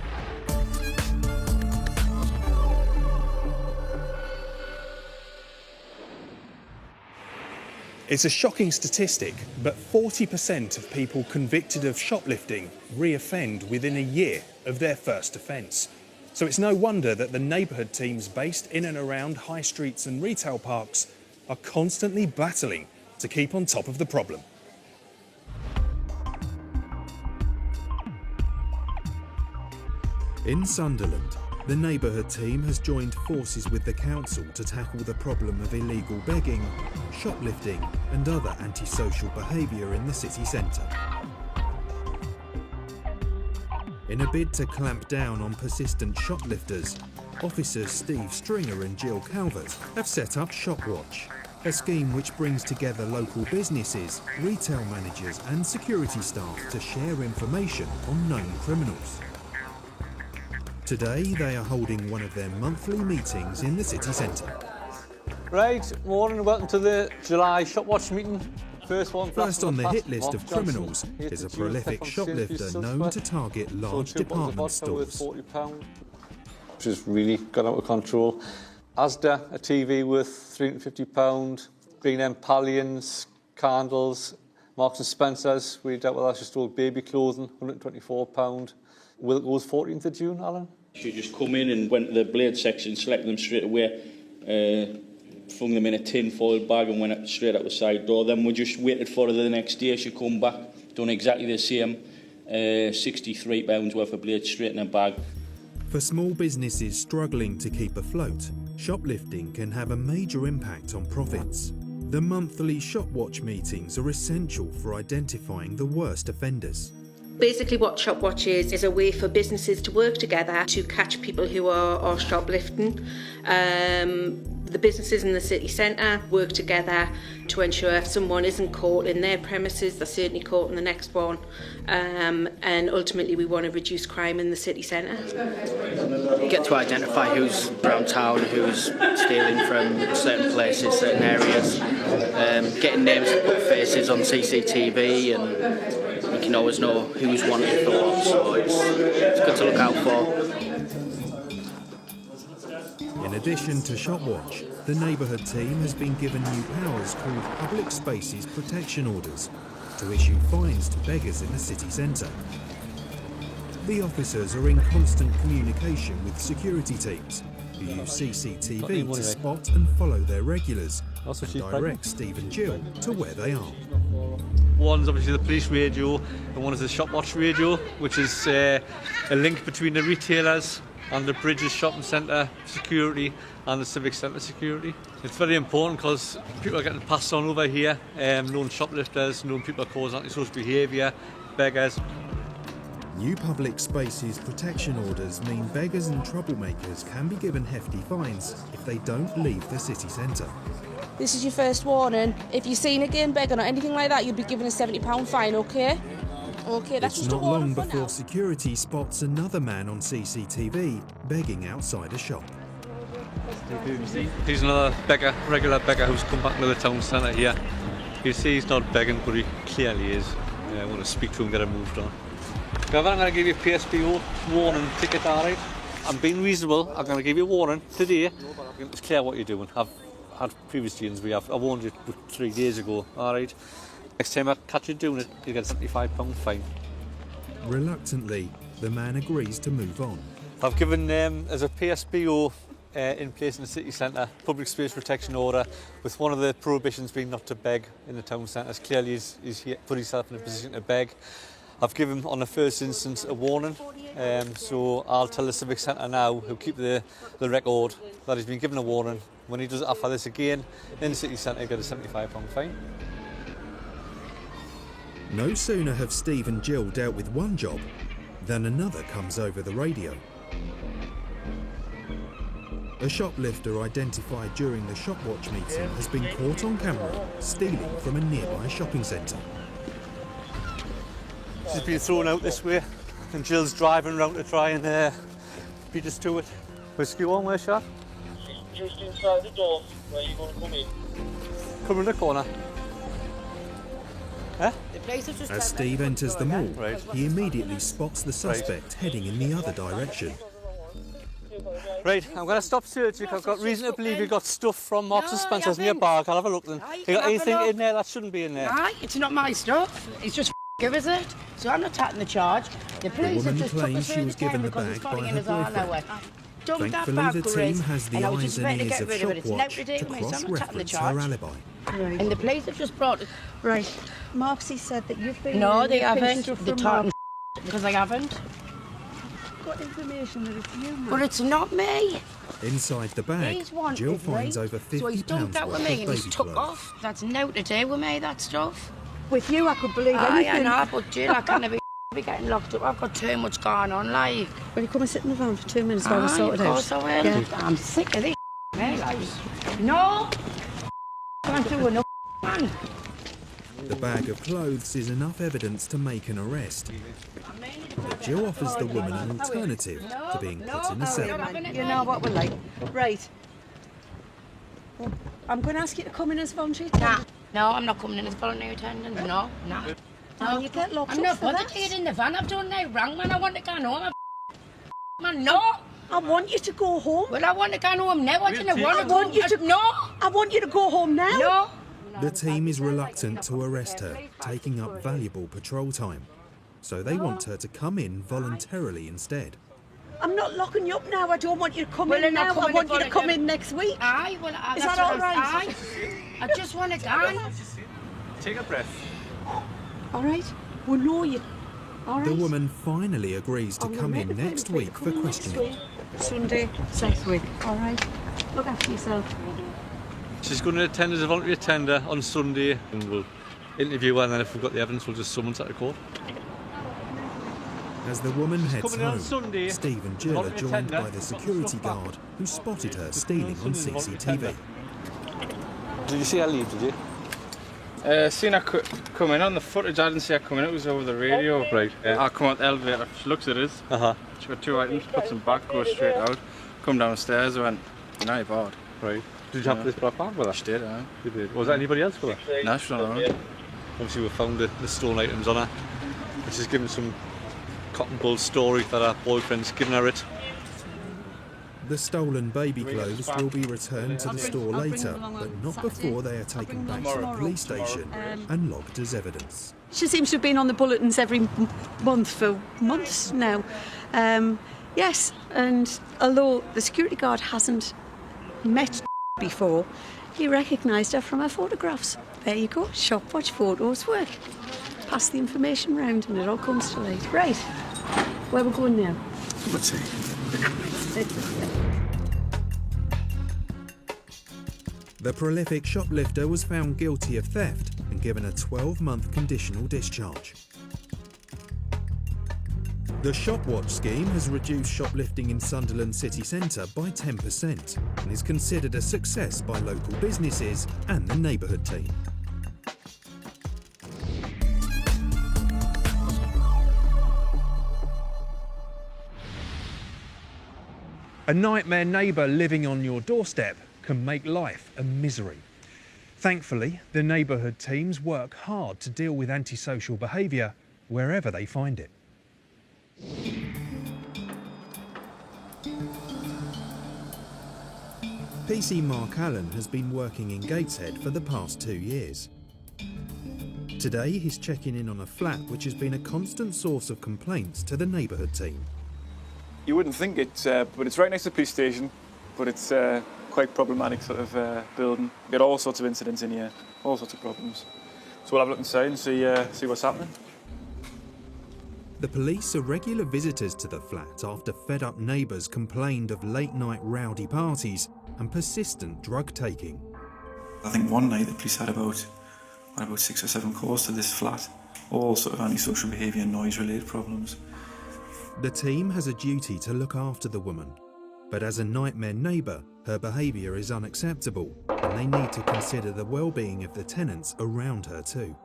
It's a shocking statistic, but 40% of people convicted of shoplifting re-offend within a year of their first offence. So it's no wonder that the neighbourhood teams based in and around high streets and retail parks are constantly battling to keep on top of the problem. In Sunderland, the neighbourhood team has joined forces with the council to tackle the problem of illegal begging, shoplifting and other antisocial behaviour in the city centre. In a bid to clamp down on persistent shoplifters, officers Steve Stringer and Jill Calvert have set up Shopwatch, a scheme which brings together local businesses, retail managers and security staff to share information on known criminals. Today, they are holding one of their monthly meetings in the city centre. Right, morning, welcome to the July Shopwatch meeting. First on the hit list of criminals is a prolific shoplifter known to target large department stores. Which has really got out of control. Asda, a TV worth £350, B&M Pallions, candles, Marks and Spencer's, we dealt with that, just stole baby clothing, £124. Wilko's 14th of June, Alan? She just come in and went to the blade section, selected them straight away, flung them in a tin foil bag and went up straight out the side door. Then we just waited for her the next day. She come back, done exactly the same, £63 worth of blades straight in a bag. For small businesses struggling to keep afloat, shoplifting can have a major impact on profits. The monthly Shopwatch meetings are essential for identifying the worst offenders. Basically what Shopwatch is a way for businesses to work together to catch people who are shoplifting. The businesses in the city centre work together to ensure if someone isn't caught in their premises, they're certainly caught in the next one. And ultimately we want to reduce crime in the city centre. You get to identify who's around town, who's stealing from certain places, certain areas, getting names to put faces on CCTV and we can always know who's wanted for what, so it's good to look out for. In addition to Shopwatch, the Neighbourhood team has been given new powers called Public Spaces Protection Orders to issue fines to beggars in the city centre. The officers are in constant communication with security teams who use CCTV to spot and follow their regulars and direct Steve and Jill to where they are. One's obviously the police radio and one is the Shopwatch radio, which is a link between the retailers and the Bridges Shopping Centre security and the Civic Centre security. It's very important because people are getting passed on over here, known shoplifters, known people are causing antisocial behaviour, beggars. New public spaces protection orders mean beggars and troublemakers can be given hefty fines if they don't leave the city centre. This is your first warning. If you're seen again begging or anything like that, you'll be given a £70 fine, okay? Okay, that's It's just a not long warning for before now. security spots another man on CCTV begging outside a shop. He's another beggar, regular beggar who's come back to the town centre here. You see he's not begging, but he clearly is. I want to speak to him, get him moved on. However, I'm going to give you a PSPO warning ticket, alright? I'm being reasonable, I'm going to give you a warning today. It's clear what you're doing. I've had previous years, I warned you 3 days ago, alright? Next time I catch you doing it, you get a £75 fine. Reluctantly, the man agrees to move on. I've given them as a PSPO in place in the city centre, public space protection order, with one of the prohibitions being not to beg in the town centre. Clearly he's put himself in a position to beg. I've given him on the first instance a warning, so I'll tell the Civic Centre now, who'll keep the record, that he's been given a warning. When he does it after this again, in the city centre, he'll get a £75 fine. No sooner have Steve and Jill dealt with one job than another comes over the radio. A shoplifter identified during the Shopwatch meeting has been caught on camera stealing from a nearby shopping centre. She's been thrown out this way, and Jill's driving round to try and beat us to it. Whiskey one, where's Shad? Just inside the door, where you want to come in. Come in the corner. Huh? As Steve enters the mall, he immediately spots the suspect heading in the other direction. Right, I'm going to stop searching. I've got reason to believe you've got stuff from Marks and Spencer's in your bag. I'll have a look then. You got anything in there that shouldn't be in there? Aye, it's not my stuff. It's just give us it. So I'm not taking the charge. The police have woman just took claims us she through was the given town the because bag it's by falling in her his arm boyfriend. now. Dumped that Thankfully, bag, the team Grace, has the and I was eyes just and ready to ears get of rid of it. It's now Shopwatch to do to with me, so I'm not taking the cross-reference her charge. alibi. And the police have just brought it. Right. Marksy said that you've been... No, they you've been haven't. stuff They're from talking because I haven't. I've got information that it's you, But it's not me. Inside the bag, He's wanted, Jill finds right? over So he's £50 dumped that worth with of me and he's baby took clothes. off. That's now to do with me, that stuff. With you, I could believe Aye, anything. I know, but Jill, I can't be getting locked up. I've got too much going on, like. Will you come and sit in the van for 2 minutes while we Aye, sort it of out? course I will. Yeah. I'm sick of this, me, like. No! Can't do enough, man. The bag of clothes is enough evidence to make an arrest. But Jill offers the woman an alternative to being put in the cell. You know what we're like. Right. Well, I'm going to ask you to come in as voluntary attendant. No, I'm not coming in as voluntary attendant. No. No, you get locked I'm up not for bothered that. to get in the van. I've done no wrong, man. I want to go home. Man, no. I want you to go home. Well, I want to go home now. I didn't want to I want you to... No. I want you to go home now. No. The team is reluctant to arrest her, taking up valuable patrol time. So they want her to come in voluntarily instead. I'm not locking you up now. I don't want you to come Well, in then now. I'll come I in want you to if come I- in next week. Aye, well, Is that's that all what right? Aye. I just want to go. Take a breath. All right. We'll know you. All right. The woman finally agrees to I'm come in ready for next him to week for come in next questioning. week. Sunday, next week. All right. Look after yourself. She's going to attend as a voluntary attender on Sunday, and we'll interview her, and then if we've got the evidence, we'll just summons her to court. As the woman heads coming in on home, Sunday. Steve and Jill are Voluntary joined attender. by the security guard who spotted her stealing on CCTV. Did you see her leave, did you? Seen her come in on the footage. I didn't see her come in. It was over the radio. Right. I come out the elevator. She looks at us. She got 2 items. Puts them back. Goes straight out. Come downstairs. I went. You're not bored. Right. Did you have this black bag with her? She did. You did. Was there anybody else with her? No, she was on her own. Obviously, we found the stolen items on her. She's given some cotton bull story that her boyfriend's given her it. The stolen baby clothes will be returned to the store later, but not before they are taken back to the police station and logged as evidence. She seems to have been on the bulletins every month for months now. Yes, and although the security guard hasn't met before, he recognised her from her photographs. There you go, shop watch photos work. Pass the information round and it all comes to light. Right, where we're going now? Let's see. The prolific shoplifter was found guilty of theft and given a 12-month conditional discharge. The Shop Watch scheme has reduced shoplifting in Sunderland city centre by 10% and is considered a success by local businesses and the Neighbourhood team. A nightmare neighbour living on your doorstep can make life a misery. Thankfully, the Neighbourhood teams work hard to deal with antisocial behaviour wherever they find it. PC Mark Allen has been working in Gateshead for the past 2 years. Today he's checking in on a flat which has been a constant source of complaints to the Neighbourhood team. You wouldn't think it, but it's right next to the police station, but it's quite problematic sort of building. We get all sorts of incidents in here, all sorts of problems. So we'll have a look inside and see what's happening. The police are regular visitors to the flat after fed-up neighbours complained of late-night rowdy parties and persistent drug-taking. I think one night the police had about 6 or 7 calls to this flat, all sort of antisocial behaviour and noise-related problems. The team has a duty to look after the woman, but as a nightmare neighbour, her behaviour is unacceptable and they need to consider the well-being of the tenants around her too.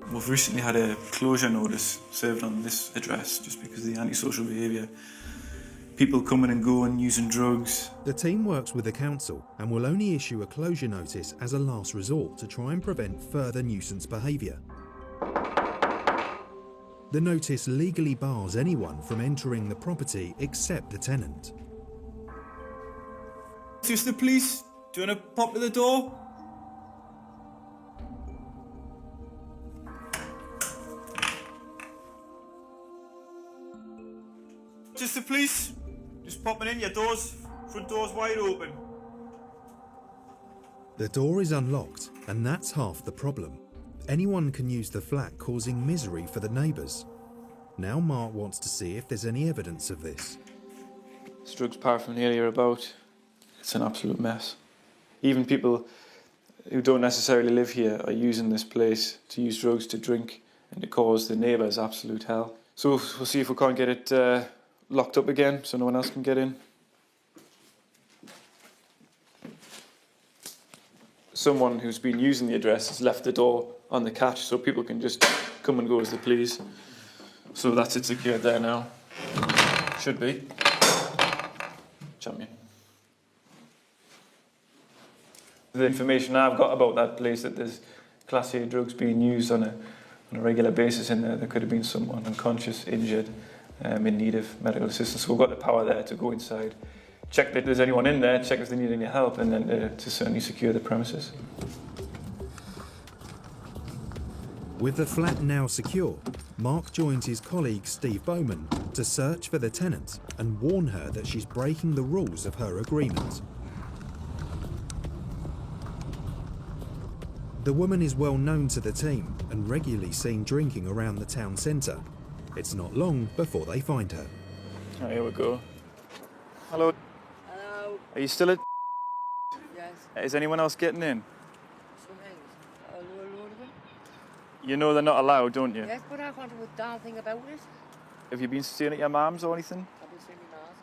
We've recently had a closure notice served on this address just because of the antisocial behaviour. People coming and going, using drugs. The team works with the council and will only issue a closure notice as a last resort to try and prevent further nuisance behaviour. The notice legally bars anyone from entering the property except the tenant. Just the police. Do you want to pop to the door? Just the police. Just popping in, your front door's wide open. The door is unlocked, and that's half the problem. Anyone can use the flat, causing misery for the neighbours. Now Mark wants to see if there's any evidence of this. There's drugs paraphernalia about. It's an absolute mess. Even people who don't necessarily live here are using this place to use drugs, to drink, and to cause the neighbours absolute hell. So we'll see if we can't get it locked up again so no one else can get in. Someone who's been using the address has left the door on the catch so people can just come and go as they please. So that's it secured there now. Should be. Champion. The information I've got about that place, that there's Class A drugs being used on a regular basis in there. There could have been someone unconscious, injured, in need of medical assistance. So we've got the power there to go inside, check that there's anyone in there, check if they need any help, and then to certainly secure the premises. With the flat now secure, Mark joins his colleague Steve Bowman to search for the tenant and warn her that she's breaking the rules of her agreement. The woman is well known to the team and regularly seen drinking around the town centre. It's not long before they find her. Oh, here we go. Hello. Hello. Are you still at? Yes. Is anyone else getting in? Something. A load of them. You know they're not allowed, don't you? Yes, but I can't do a damn thing about it. Have you been staying at your mum's or anything? I've been seeing my mum.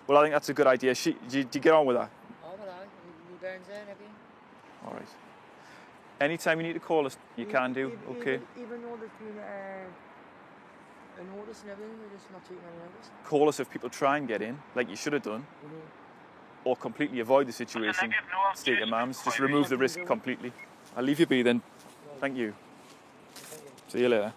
Well, I think that's a good idea. Do you get on with her? Oh, well, you burns there and everything. All right. Anytime you need to call us, you can do, okay? Even though there's been a notice and everything, we're just not taking any notice. Call us if people try and get in, like you should have done, or completely avoid the situation, stay at your mum's, just remove the risk completely. I'll leave you be then. Thank you. See you later.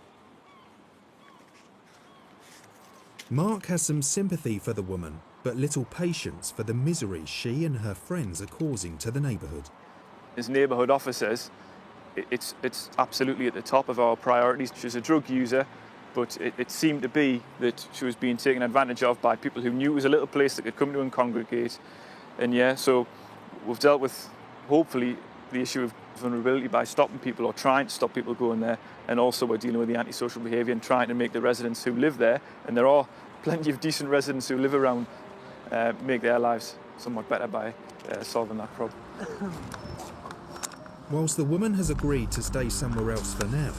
Mark has some sympathy for the woman, but little patience for the misery she and her friends are causing to the neighbourhood. As neighbourhood officers, it's absolutely at the top of our priorities. She's a drug user, but it seemed to be that she was being taken advantage of by people who knew it was a little place that could come to and congregate. And yeah, so we've dealt with, hopefully, the issue of vulnerability by stopping people or trying to stop people going there, and also we're dealing with the antisocial behaviour and trying to make the residents who live there, and there are plenty of decent residents who live around, make their lives somewhat better by solving that problem. Whilst the woman has agreed to stay somewhere else for now,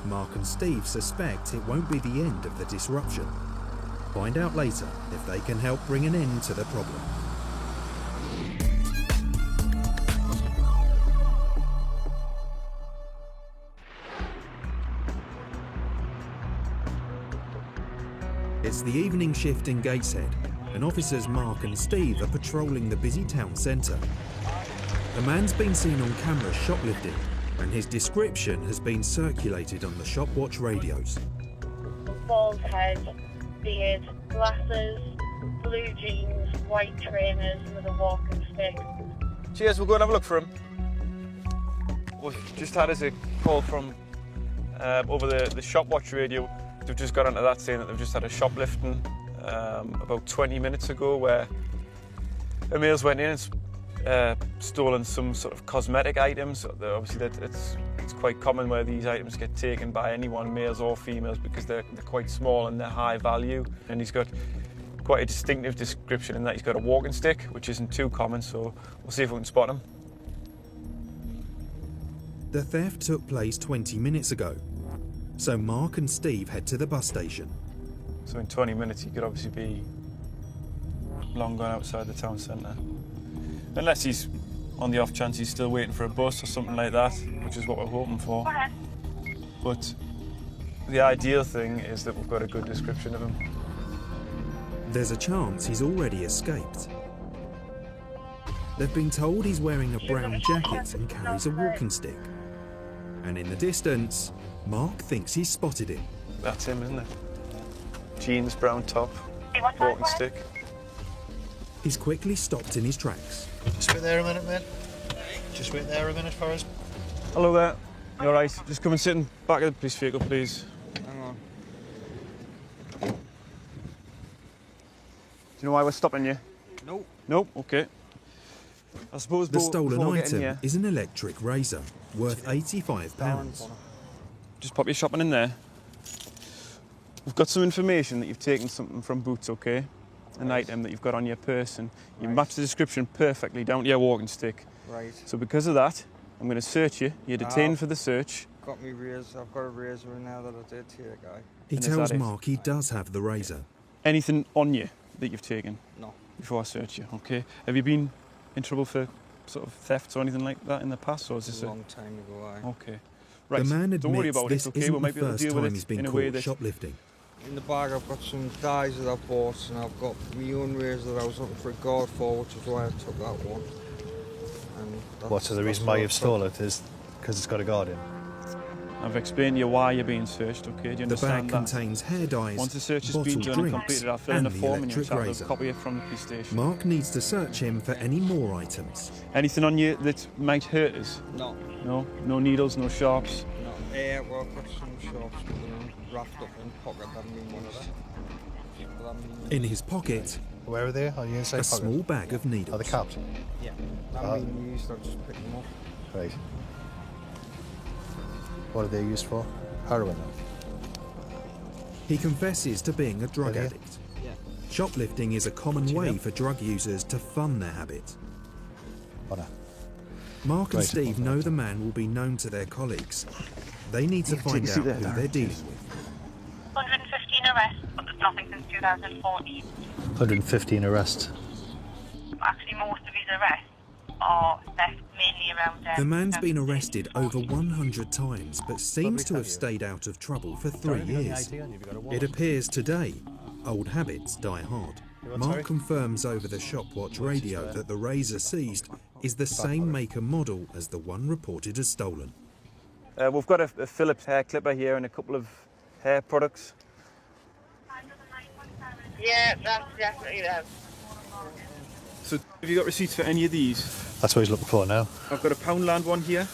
Mark and Steve suspect it won't be the end of the disruption. Find out later if they can help bring an end to the problem. It's the evening shift in Gateshead, and officers Mark and Steve are patrolling the busy town centre. A man's been seen on camera shoplifting, and his description has been circulated on the shop watch radios. Bald head, beard, glasses, blue jeans, white trainers with a walking stick. Cheers, we'll go and have a look for him. We've just had a call from over the shop watch radio. They've just got onto that saying that they've just had a shoplifting about 20 minutes ago where a male's went in and stolen some sort of cosmetic items. Obviously it's quite common where these items get taken by anyone, males or females, because they're quite small and they're high value. And he's got quite a distinctive description in that he's got a walking stick, which isn't too common, so we'll see if we can spot him. The theft took place 20 minutes ago, so Mark and Steve head to the bus station. So in 20 minutes he could obviously be long gone outside the town centre. Unless he's, on the off chance, he's still waiting for a bus or something like that, which is what we're hoping for. But the ideal thing is that we've got a good description of him. There's a chance he's already escaped. They've been told he's wearing a brown jacket and carries a walking stick. And in the distance, Mark thinks he's spotted him. That's him, isn't it? Jeans, brown top, walking stick. He's quickly stopped in his tracks. Just wait there a minute, mate. Just wait there a minute for us. Hello there. You all right? Just come and sit in the back of the police vehicle, please. Hang on. Do you know why we're stopping you? Nope. Nope, OK. I suppose the stolen item here, is an electric razor worth £85. just pop your shopping in there. We've got some information that you've taken something from Boots, OK? An item that you've got on your person. You match the description perfectly down to your walking stick. Right. So because of that, I'm going to search you. You're detained for the search. Got me razor. I've got a razor in there that I did here, guy. He tells Mark he does have the razor. Anything on you that you've taken? No. Before I search you, OK? Have you been in trouble for sort of thefts or anything like that in the past, or is this a long time ago? Aye. OK. Right. The man Don't worry admits about this it. OK, isn't we might the be able to first deal with time it he's been in a way caught that shoplifting. In the bag I've got some dyes that I've bought, and I've got my own razor that I was looking for a guard for, which is why I took that one. And What's the reason why you've stolen it is because it's got a guard in? I've explained to you why you're being searched, OK? Do you The understand bag that? contains hair dyes, Once the search has bottled been done and drinks, completed, I'll fill in and a the form and you'll electric have a razor. copy of it from the police station. Mark needs to search him for any more items. Anything on you that might hurt us? No. No? No needles, no sharps? No. Well, I've got some shops with them wrapped up in pocket. That mean one of them. In his pocket, where are they? On the inside a pocket? small bag of needles. Are they capped? Yeah. That mean used. I'll just pick them up. Right. What are they used for? Heroin. He confesses to being a drug Really? addict. Yeah. Shoplifting is a common way for drug users to fund their habit. Mark and Right. Steve know the man will be known to their colleagues. They need to find out who they're dealing with. 115 arrests, but there's nothing since 2014. 115 arrests. Actually, most of his arrests are theft, mainly around The man's been arrested over 100 times, but seems to have stayed out of trouble for 3 years. It appears today, old habits die hard. Mark confirms over the shop watch radio that the razor seized is the same make and model as the one reported as stolen. We've got a Phillips hair clipper here and a couple of hair products. Yeah, that's definitely them. So have you got receipts for any of these? That's what he's looking for now. I've got a Poundland one here.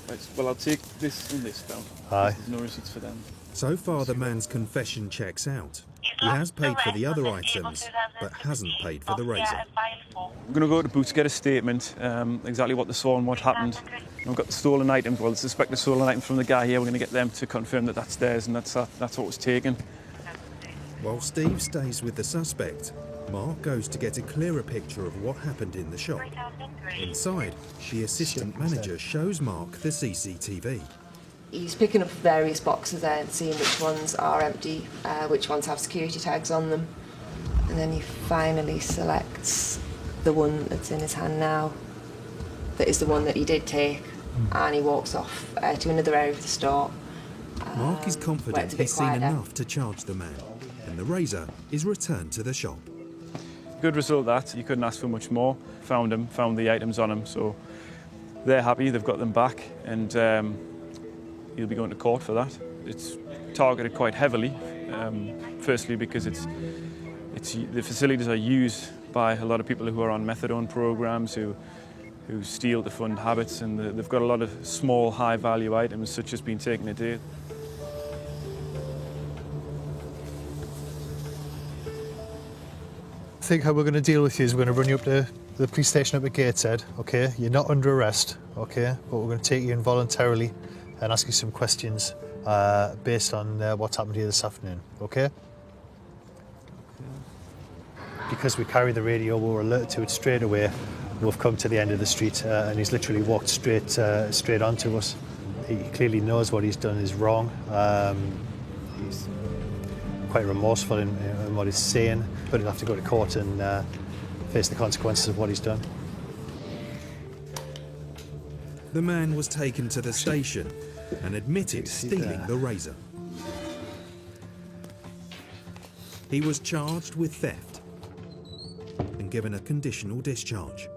Right, well, I'll take this and this down. Aye. There's no receipts for them. So far, the man's confession checks out. He has paid for the other items, but hasn't paid for the razor. We're going to go to Boots, get a statement, exactly what they saw and what happened. We've got the stolen items, well, the suspected stolen items from the guy here. We're going to get them to confirm that that's theirs and that's what was taken. While Steve stays with the suspect, Mark goes to get a clearer picture of what happened in the shop. Inside, the assistant manager shows Mark the CCTV. He's picking up various boxes there and seeing which ones are empty, which ones have security tags on them. And then he finally selects the one that's in his hand now, that is the one that he did take, and he walks off to another area of the store. Mark is confident he's seen enough to charge the man, and the razor is returned to the shop. Good result that, you couldn't ask for much more. Found them, found the items on him, so they're happy, they've got them back, and he'll be going to court for that. It's targeted quite heavily, firstly because the facilities are used by a lot of people who are on methadone programs, who steal to fund habits, and they've got a lot of small, high-value items such as being taken a day. I think how we're going to deal with you is we're going to run you up to the police station up at Gateshead, okay? You're not under arrest, okay? But we're going to take you in voluntarily and ask you some questions based on what's happened here this afternoon, okay? Because we carry the radio, we're alerted to it straight away. We've come to the end of the street and he's literally walked straight onto us. He clearly knows what he's done is wrong. He's quite remorseful in what he's saying, but he'll have to go to court and face the consequences of what he's done. The man was taken to the station and admitted stealing the razor. He was charged with theft and given a conditional discharge.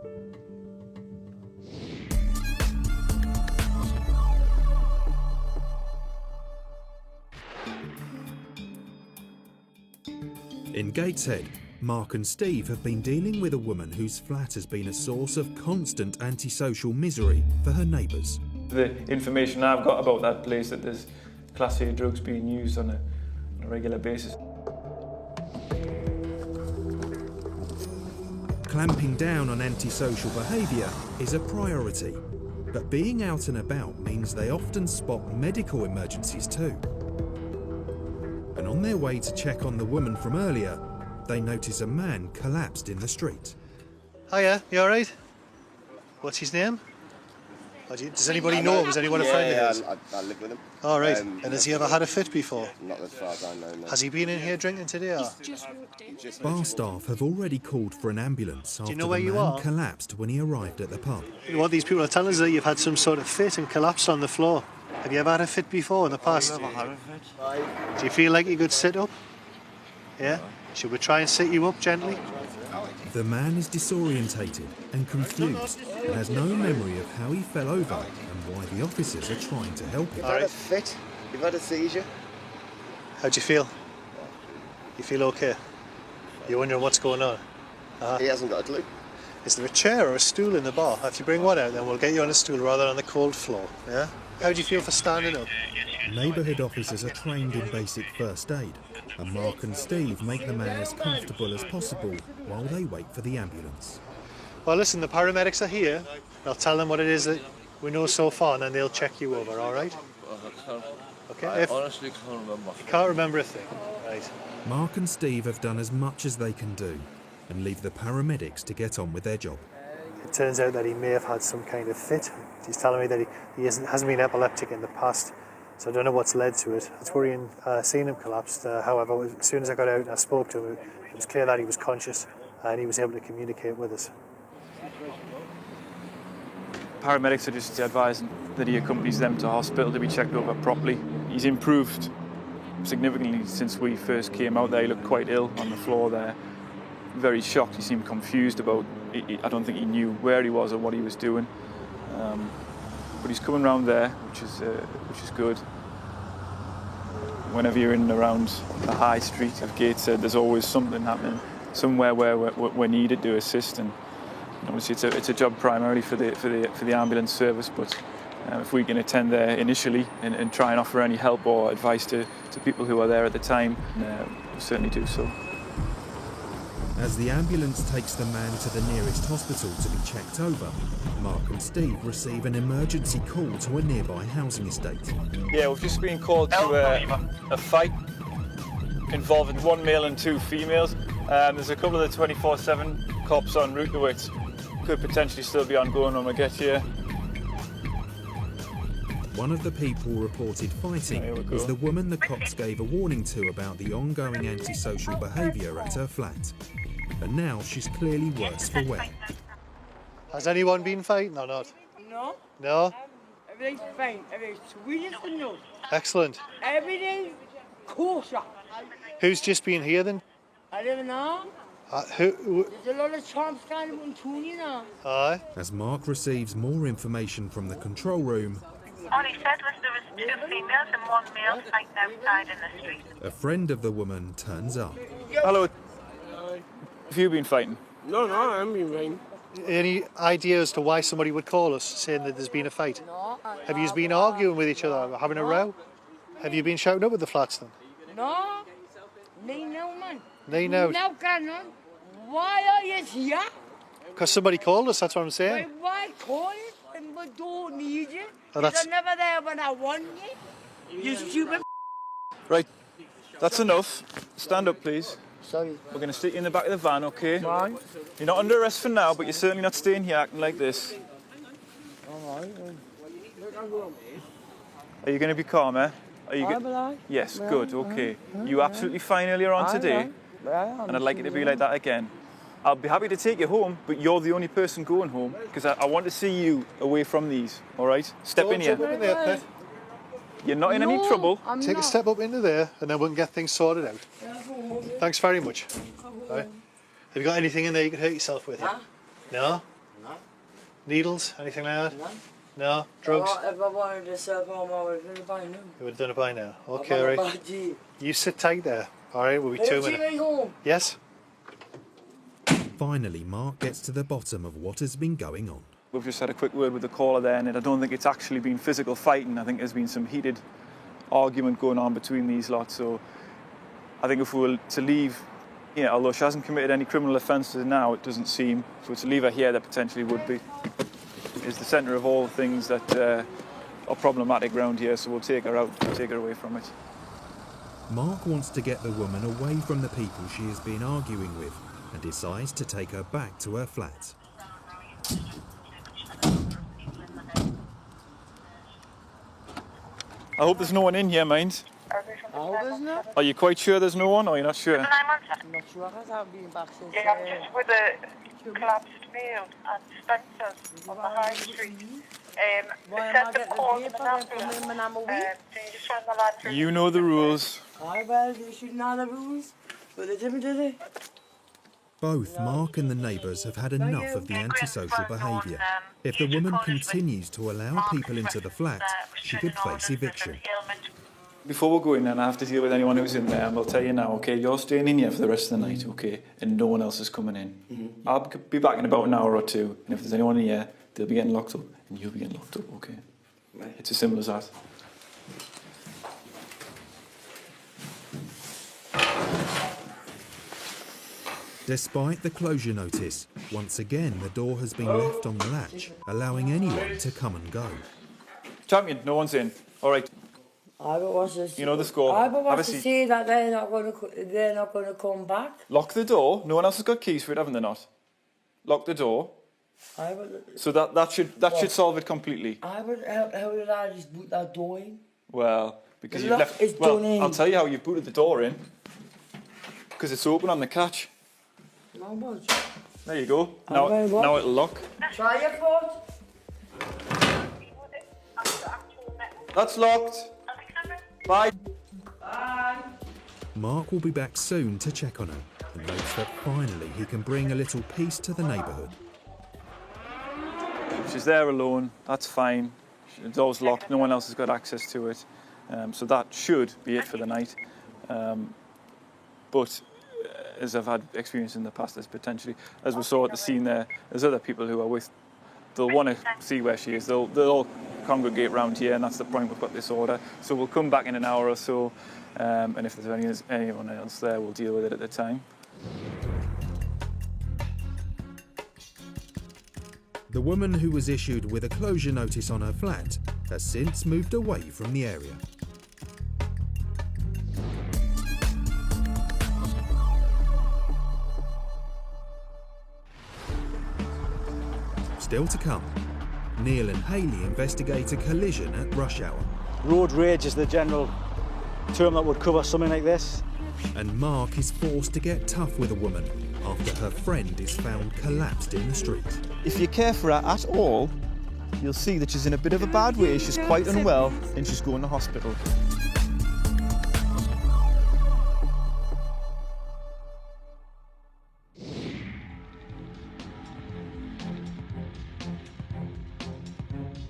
In Gateshead, Mark and Steve have been dealing with a woman whose flat has been a source of constant antisocial misery for her neighbours. The information I've got about that place, that there's Class A drugs being used on a regular basis. Clamping down on antisocial behaviour is a priority, but being out and about means they often spot medical emergencies too. And on their way to check on the woman from earlier, they notice a man collapsed in the street. Hiya, you alright? What's his name? Does anybody know him? Is anyone a friend of his? I live with him. All right. And has he ever had a fit before? Not as far as I know, no. Has he been in here drinking today? Or? Bar staff have already called for an ambulance after the man collapsed when he arrived at the pub. What these people are telling us is that you've had some sort of fit and collapsed on the floor. Have you ever had a fit before in the past? I've never had a fit. Do you feel like you could sit up? Yeah? Should we try and sit you up gently? The man is disorientated and confused and has no memory of how he fell over and why the officers are trying to help him. You've had a fit? You've had a seizure? How do you feel? You feel okay? You're wondering what's going on? He hasn't got a clue. Is there a chair or a stool in the bar? If you bring one out, then we'll get you on a stool rather than on the cold floor. Yeah? How do you feel for standing up? Neighbourhood officers are trained in basic first aid, and Mark and Steve make the man as comfortable as possible while they wait for the ambulance. Well, listen, the paramedics are here. I'll tell them what it is that we know so far, and then they'll check you over, all right? Okay. I honestly can't remember. You can't remember a thing, right? Mark and Steve have done as much as they can do and leave the paramedics to get on with their job. It turns out that he may have had some kind of fit. He's telling me that he hasn't been epileptic in the past, so I don't know what's led to it. It's worrying seeing him collapsed. However, as soon as I got out and I spoke to him, it was clear that he was conscious and he was able to communicate with us. Paramedics are just advising that he accompanies them to hospital to be checked over properly. He's improved significantly since we first came out there. He looked quite ill on the floor there, very shocked. He seemed confused about, I don't think he knew where he was or what he was doing. But he's coming round there, which is good. whenever you're in and around the high street of Gateshead, there's always something happening, somewhere where we're needed to assist. And obviously, it's a job primarily for the ambulance service, but if we can attend there initially and try and offer any help or advice to people who are there at the time, we'll certainly do so. As the ambulance takes the man to the nearest hospital to be checked over, Mark and Steve receive an emergency call to a nearby housing estate. Yeah, we've just been called to a fight involving 1 male and 2 females. There's a couple of the 24/7 cops en route to it. Could potentially still be ongoing when we get here. One of the people reported fighting was the woman the cops gave a warning to about the ongoing antisocial behaviour at her flat. And now she's clearly worse for wear. Has anyone been fighting or not? No. No? Everything's fine. Everything's sweet as the nose. Excellent. Everything's kosher. Who's just been here then? I don't know. Who? There's a lot of chomps kind of on tuning now. Aye. As Mark receives more information from the control room, All he said was there was 2 females and 1 male fighting outside in the street. a friend of the woman turns up. Hello. Have you been fighting? No, I haven't been fighting. Any idea as to why somebody would call us saying that there's been a fight? No. Have you been arguing with each other, having a row? Have you been shouting up at the flats then? No. They know, man. They know. Now, Canon, why are you here? Because somebody called us, that's what I'm saying. Why call it when we don't need you? Oh, that's- You're never there when I want you. You stupid. Right, that's enough. Stand up, please. Sorry. We're going to stick you in the back of the van, okay? Right. You're not under arrest for now, but you're certainly not staying here acting like this. All right. Are you going to be calm, eh? Are you Yes, good, okay. You were absolutely fine earlier on today, and I'd like you to be like that again. I'll be happy to take you home, but you're the only person going home, because I want to see you away from these, all right? Step in here. Jump up in there, Pet. You're not in any trouble. Take a step up into there, and then we can get things sorted out. Thanks very much. Right. Have you got anything in there you can hurt yourself with? No? Needles? Anything like that? No? Drugs? If I wanted to serve home, I would have done it by now. You would have done it by now. Okay, right. You sit tight there, all right? We'll be 2 minutes. Home. Yes? Finally, Mark gets to the bottom of what has been going on. We've just had a quick word with the caller there, and I don't think it's actually been physical fighting. I think there's been some heated argument going on between these lots. So I think if we were to leave, although she hasn't committed any criminal offences now, it doesn't seem. If we were to leave her here, there potentially would be. It's the centre of all things that are problematic around here, so we'll take her out, take her away from it. Mark wants to get the woman away from the people she has been arguing with and decides to take her back to her flat. I hope there's no one in here, mind. Are you quite sure there's no one, or you're not sure? I'm not sure, because I've been back since... Yeah, I'm just with a collapsed field and Spencer's on the high street. Why am I getting the paper and from him and I'm away? Just run the lad through. You know the rules. Aye, well, they shouldn't know the rules, but they didn't, did they? Both Mark and the neighbours have had enough of the antisocial behaviour. If the woman continues to allow people into the flat, she could face eviction. Before we go in, and I have to deal with anyone who's in there, and we'll tell you now, okay, you're staying in here for the rest of the night, okay, and no one else is coming in. I'll be back in about an hour or two, and if there's anyone in here, they'll be getting locked up, and you'll be getting locked up, okay? Right. It's as simple as that. Despite the closure notice, once again the door has been left on the latch, allowing anyone to come and go. Champion, no one's in. All right. You know the score. I but Have a what's to seat. say that they're not going to come back? Lock the door. No one else has got keys for it, haven't they not? Lock the door. So that should solve it completely. How did I just boot that door in? Well, because The you've lock left. is Well, done in. I'll tell you how you've booted the door in. Because it's open on the catch. No much. There you go. How very well. Now it'll lock. Try your foot. That's locked. Bye. Bye. Mark will be back soon to check on her and hopes that finally he can bring a little peace to the neighbourhood. She's there alone. That's fine. The door's locked. No one else has got access to it. So that should be it for the night. But as I've had experience in the past, there's potentially, as we saw at the scene there, there's other people who are with, they'll want to see where she is. They'll all congregate round here, and that's the point we've got this order. So we'll come back in an hour or so, and if there's anyone else there, we'll deal with it at the time. The woman who was issued with a closure notice on her flat has since moved away from the area. Still to come, Neil and Hayley investigate a collision at rush hour. Road rage is the general term that would cover something like this. And Mark is forced to get tough with a woman after her friend is found collapsed in the street. If you care for her at all, you'll see that she's in a bit of a bad way. She's quite unwell and she's going to hospital.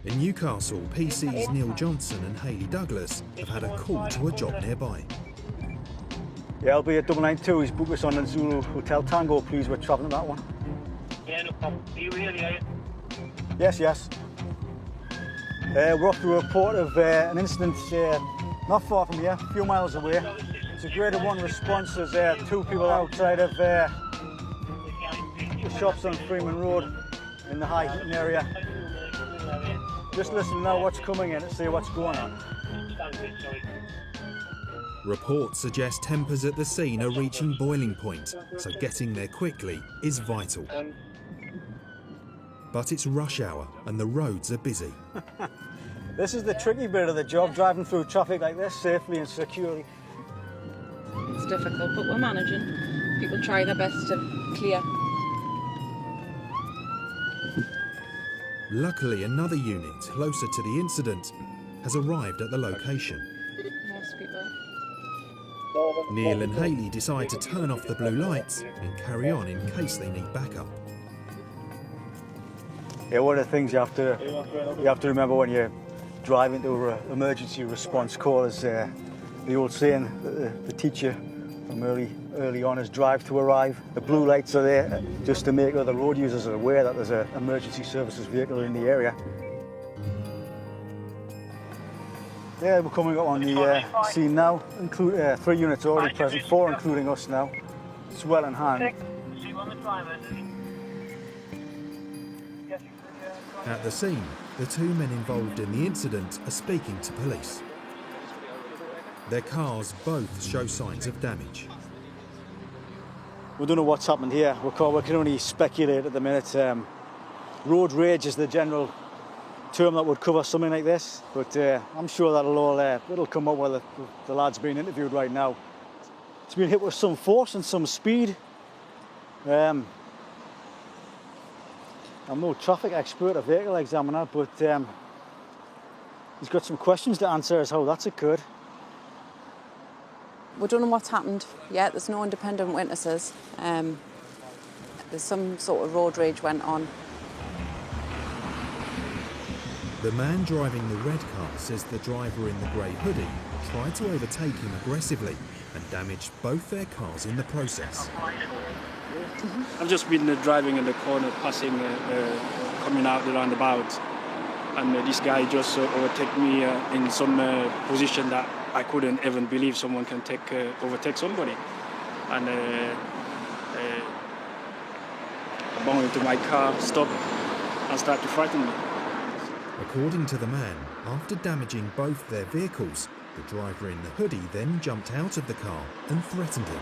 In Newcastle, PC's Neil Johnson and Hayley Douglas have had a call to a job nearby. Yeah, I'll be at 992. He's booked us on the Zulu Hotel Tango, please. We're travelling to that one. Yeah, no problem. Are you really, are you? Yes, yes. We're off to a report of an incident not far from here, a few miles away. It's a grade 1 response. There's 2 people outside of the shops on Freeman Road in the high heating area. Just listen now what's coming in and see what's going on. Reports suggest tempers at the scene are reaching boiling point, so getting there quickly is vital. But it's rush hour and the roads are busy. This is the tricky bit of the job, driving through traffic like this safely and securely. It's difficult, but we're managing. People try their best to clear. Luckily, another unit closer to the incident has arrived at the location. Most people. Neil and Hayley decide to turn off the blue lights and carry on in case they need backup. Yeah, one of the things you have to remember when you're driving to an emergency response call is the old saying that the teacher from early on is drive to arrive. The blue lights are there just to make other road users aware that there's an emergency services vehicle in the area. Yeah, we're coming up on the scene now. 3 units already present, 4 including us now. It's well in hand. At the scene, the 2 men involved in the incident are speaking to police. Their cars both show signs of damage. We don't know what's happened here. We can only speculate at the minute. Road rage is the general term that would cover something like this, but I'm sure it'll come up while the lad's being interviewed right now. It's been hit with some force and some speed. I'm no traffic expert or vehicle examiner, but he's got some questions to answer as how that's occurred. We don't know what's happened yet. There's no independent witnesses. There's some sort of road rage went on. The man driving the red car says the driver in the grey hoodie tried to overtake him aggressively and damaged both their cars in the process. I've just been driving in the corner, passing, coming out the roundabout, and this guy just overtook me in some position that I couldn't even believe someone can overtake somebody. And I bumped into my car, stopped, and started to frighten me. According to the man, after damaging both their vehicles, the driver in the hoodie then jumped out of the car and threatened him.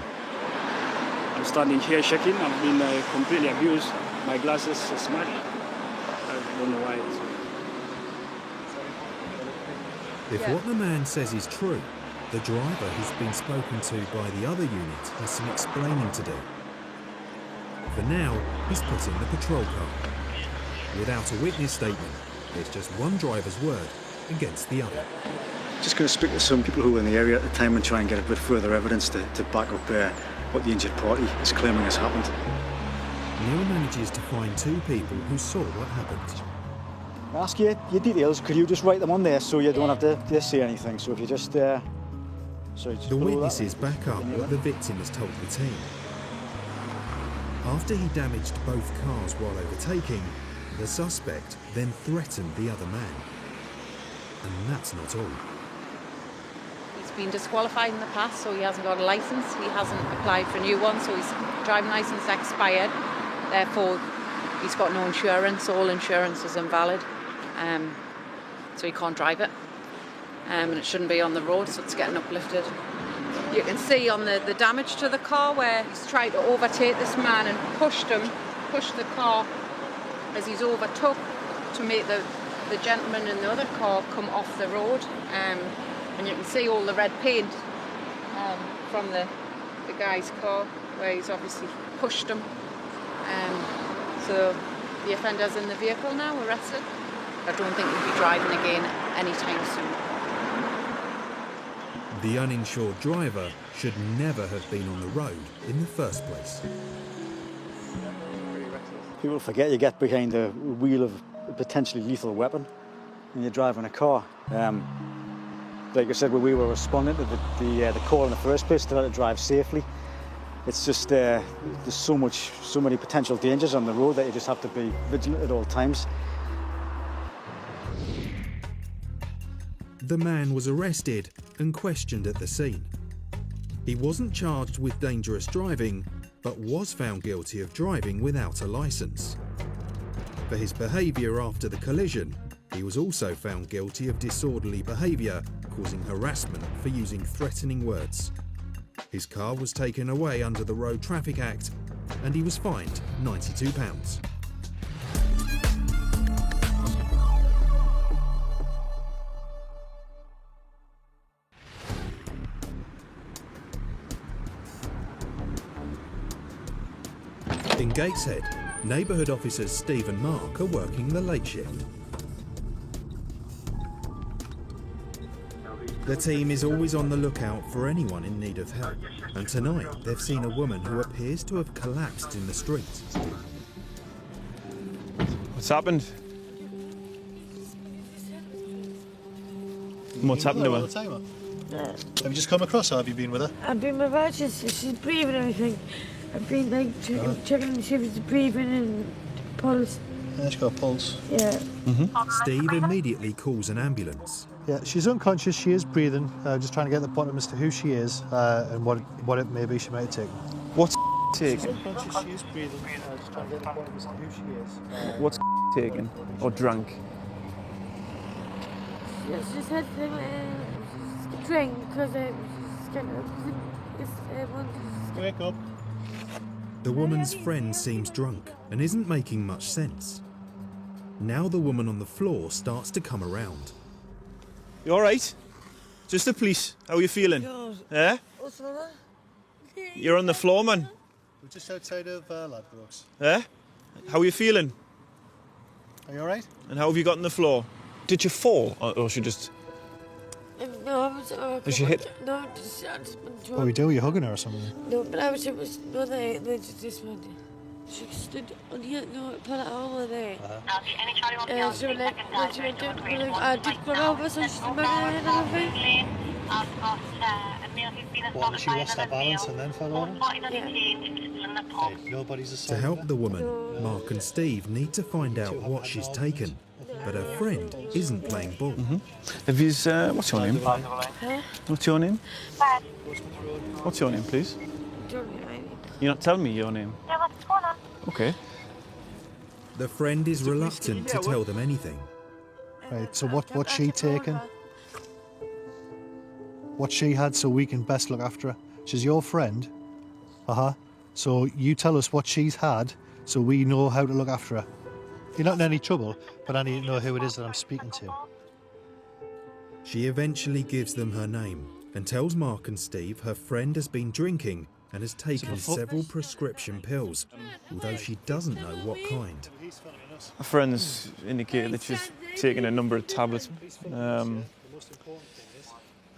I'm standing here shaking. I've been completely abused. My glasses are smashed. I don't know why. If what the man says is true, the driver who's been spoken to by the other unit has some explaining to do. For now, he's put in the patrol car. Without a witness statement, there's just one driver's word against the other. Just going to speak to some people who were in the area at the time and try and get a bit further evidence to back up what the injured party is claiming has happened. Neil manages to find 2 people who saw what happened. ask you your details. Could you just write them on there so you don't have to say anything? So if you just... The witnesses back up what the victim has told the team. After he damaged both cars while overtaking, the suspect then threatened the other man. And that's not all. He's been disqualified in the past, so he hasn't got a licence. He hasn't applied for a new one, so his driving licence expired. Therefore, he's got no insurance. All insurance is invalid, so he can't drive it. And it shouldn't be on the road, so it's getting uplifted. You can see on the damage to the car where he's tried to overtake this man and pushed the car as he's overtook to make the gentleman in the other car come off the road. And you can see all the red paint from the guy's car where he's obviously pushed him. So the offender's in the vehicle now, arrested. I don't think he'll be driving again anytime soon. The uninsured driver should never have been on the road in the first place. People forget you get behind the wheel of a potentially lethal weapon when you're driving a car. Like I said, when we were responding to the call in the first place to let it drive safely, it's just there's so many potential dangers on the road that you just have to be vigilant at all times. The man was arrested and questioned at the scene. He wasn't charged with dangerous driving, but was found guilty of driving without a licence. For his behaviour after the collision, he was also found guilty of disorderly behaviour, causing harassment for using threatening words. His car was taken away under the Road Traffic Act, and he was fined £92. In Gateshead, neighbourhood officers Steve and Mark are working the late shift. The team is always on the lookout for anyone in need of help, and tonight they've seen a woman who appears to have collapsed in the street. What's happened? What's happened to her? Have you just come across her? Have you been with her? I've been with her, she's breathing and everything. I've been like checking to see if it's breathing and pulse. Yeah, she's got a pulse. Yeah. Steve immediately calls an ambulance. Yeah, she's unconscious, she is breathing. Just trying to get the bottom as to who she is and what it may be she might have taken. What's She's taken? unconscious, she is breathing. Just trying to get the bottom as to who she is. What's taken or drank? She's had to drink because Wake up. The woman's friend seems drunk and isn't making much sense. Now the woman on the floor starts to come around. You all right? Just the police. How are you feeling? Eh? You're on the floor, man. We're just outside of Ladbrokes. Eh? How are you feeling? Are you all right? And how have you got on the floor? Did you fall, or she just? No, I was. Did she hit? No, I just What do we do? Are you hugging her or something? No, but I was no, they just this one. She stood on here, no, put it over there. So like, when she went down, I did come over, so she's in my head and everything. What, she lost her balance and then fell over? Yeah. Okay, nobody's aside. To help the woman, Mark and Steve need to find out what she's taken, but her friend isn't playing ball. Have you, what's your name? Huh? What's your name? What's your name, please? You're not telling me your name? Yeah, what's going on? Okay. The friend is reluctant to tell them anything. Right, so what's she taken? What she had so we can best look after her. She's your friend. So you tell us what she's had so we know how to look after her. You're not in any trouble, but I need to know who it is that I'm speaking to. She eventually gives them her name and tells Mark and Steve her friend has been drinking and has taken several prescription pills, although she doesn't know what kind. A friend's indicated that she's taken a number of tablets, and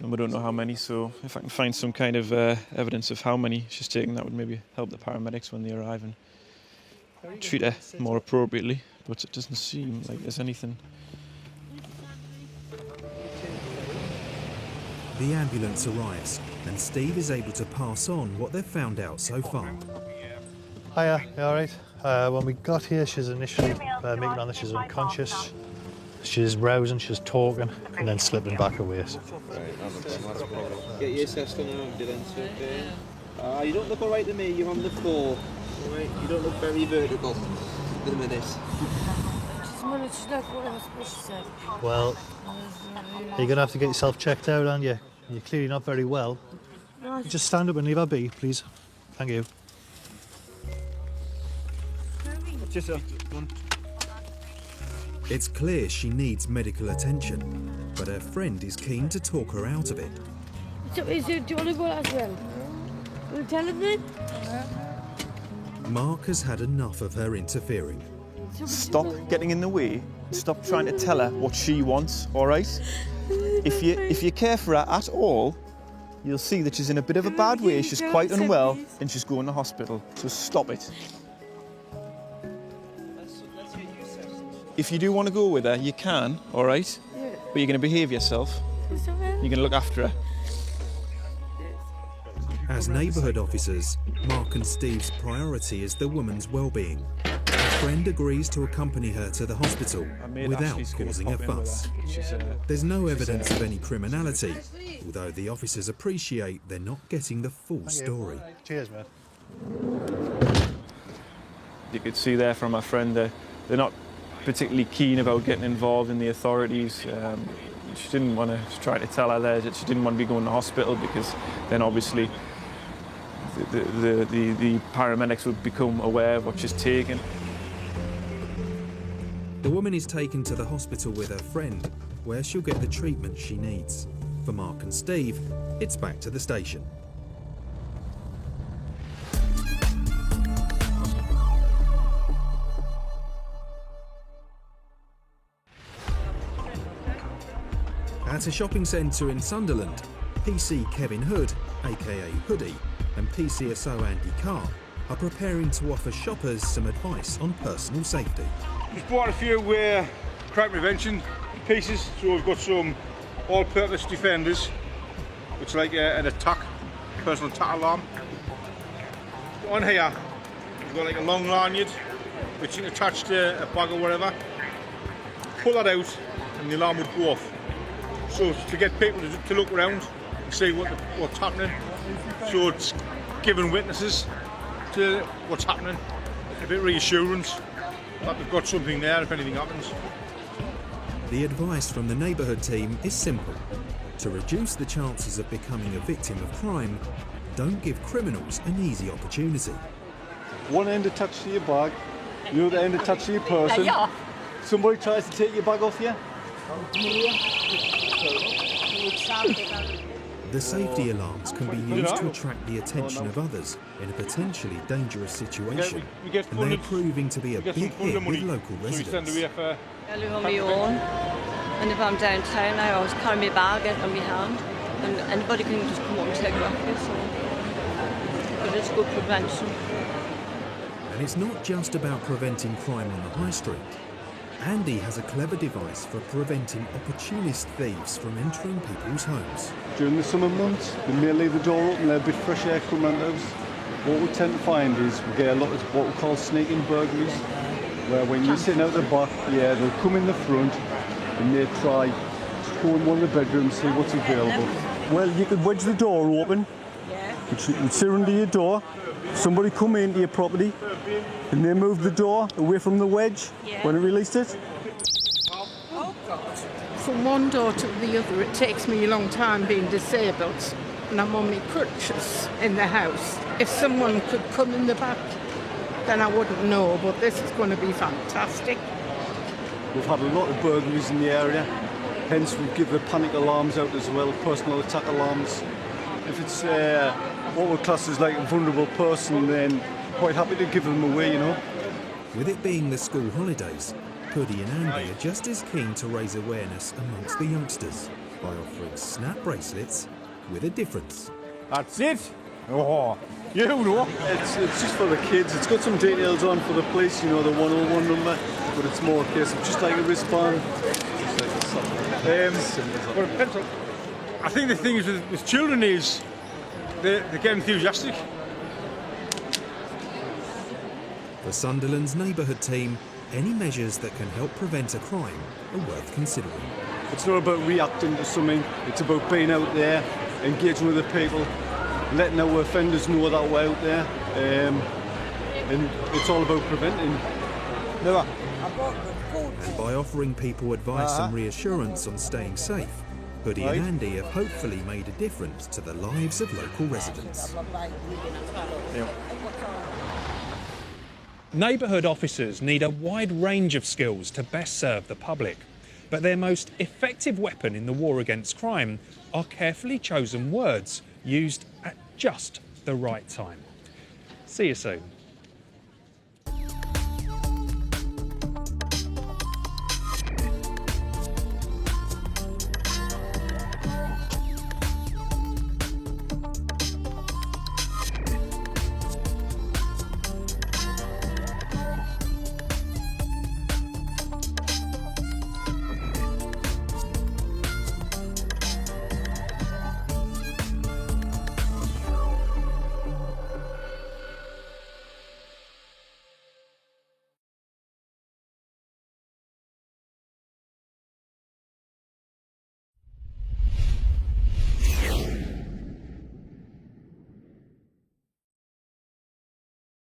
we don't know how many, so if I can find some kind of evidence of how many she's taken, that would maybe help the paramedics when they arrive and treat her more appropriately. but it doesn't seem like there's anything. The ambulance arrives and Steve is able to pass on what they've found out so far. Hiya, you alright? When we got here, she's initially making on that she's unconscious. She's rousing, she's talking, and then slipping back away. So. Get your assessed on an ambulance, okay? You don't look alright to me, you're on the floor. Alright, you don't look very vertical at the minute. She's not going to hospital, she said. Well, you're going to have to get yourself checked out, aren't you? You're clearly not very well. Just stand up and leave her be, please. Thank you. It's clear she needs medical attention, but her friend is keen to talk her out of it. So, do you want to go as well? Will you tell him then? Mark has had enough of her interfering. Stop getting in the way. Stop trying to tell her what she wants, all right? If you care for her at all, you'll see that she's in a bit of a bad way. She's quite unwell and she's going to hospital. So stop it. If you do want to go with her, you can, all right? But you're going to behave yourself. You're going to look after her. As neighbourhood officers, Mark and Steve's priority is the woman's well-being. Her friend agrees to accompany her to the hospital without causing a fuss. There's no evidence of any criminality, although the officers appreciate they're not getting the full story. Cheers, man. You could see there from our friend that they're not particularly keen about getting involved in the authorities. She didn't want to try to tell her there that she didn't want to be going to hospital, because then obviously the paramedics would become aware of what she's taken. The woman is taken to the hospital with her friend, where she'll get the treatment she needs. For Mark and Steve, it's back to the station. At a shopping centre in Sunderland, PC Kevin Hood, aka Hoodie, and PCSO Andy Carr are preparing to offer shoppers some advice on personal safety. We've bought a few crime prevention pieces, so we've got some all-purpose defenders, which is like an attack, personal attack alarm. On here, we've got like a long lanyard, which you can attach to a bag or whatever. Pull that out, and the alarm would go off. So to get people to look around and see what's happening. So it's giving witnesses to what's happening a bit of reassurance that they've got something there if anything happens. The advice from the neighbourhood team is simple. To reduce the chances of becoming a victim of crime, don't give criminals an easy opportunity. One end attached to your bag, the other end attached to your person. Somebody tries to take your bag off you. The safety alarms can be used to attract the attention of others in a potentially dangerous situation, and they're proving to be a big hit with local residents. I live on my own, and if I'm downtown, I always carry my bag on my hand, and anybody can just come up and take it off you, so but it's good prevention. And it's not just about preventing crime on the high street. Andy has a clever device for preventing opportunist thieves from entering people's homes. During the summer months, they may leave the door open, let a bit of fresh air come around the house. What we tend to find is we get a lot of what we call sneaking burglaries, where when you're sitting out the back, they'll come in the front and they try to go in one of the bedrooms, see what's available. Well, you could wedge the door open, you'd sit under your door, somebody come into your property, and they move the door away from the wedge when it released it. From one door to the other, it takes me a long time being disabled, and I'm on my crutches in the house. If someone could come in the back, then I wouldn't know, but this is going to be fantastic. We've had a lot of burglaries in the area, hence we give the panic alarms out as well, personal attack alarms. If it's what we class as like a vulnerable person, then quite happy to give them away, you know. With it being the school holidays, Hoodie and Andy are just as keen to raise awareness amongst the youngsters by offering snap bracelets with a difference. That's it. Oh, you know. It's just for the kids. It's got some details on for the police, you know, the 101 number, but it's more a case of just like a wristband. Just like a soft. But a pencil. I think the thing is with children is they get enthusiastic. For Sunderland's Neighbourhood team, any measures that can help prevent a crime are worth considering. It's not about reacting to something, it's about being out there, engaging with the people, letting our offenders know that we're out there, and it's all about preventing. Never. And by offering people advice and reassurance on staying safe, Hoodie and Andy have hopefully made a difference to the lives of local residents. Neighbourhood officers need a wide range of skills to best serve the public, but their most effective weapon in the war against crime are carefully chosen words used at just the right time. See you soon.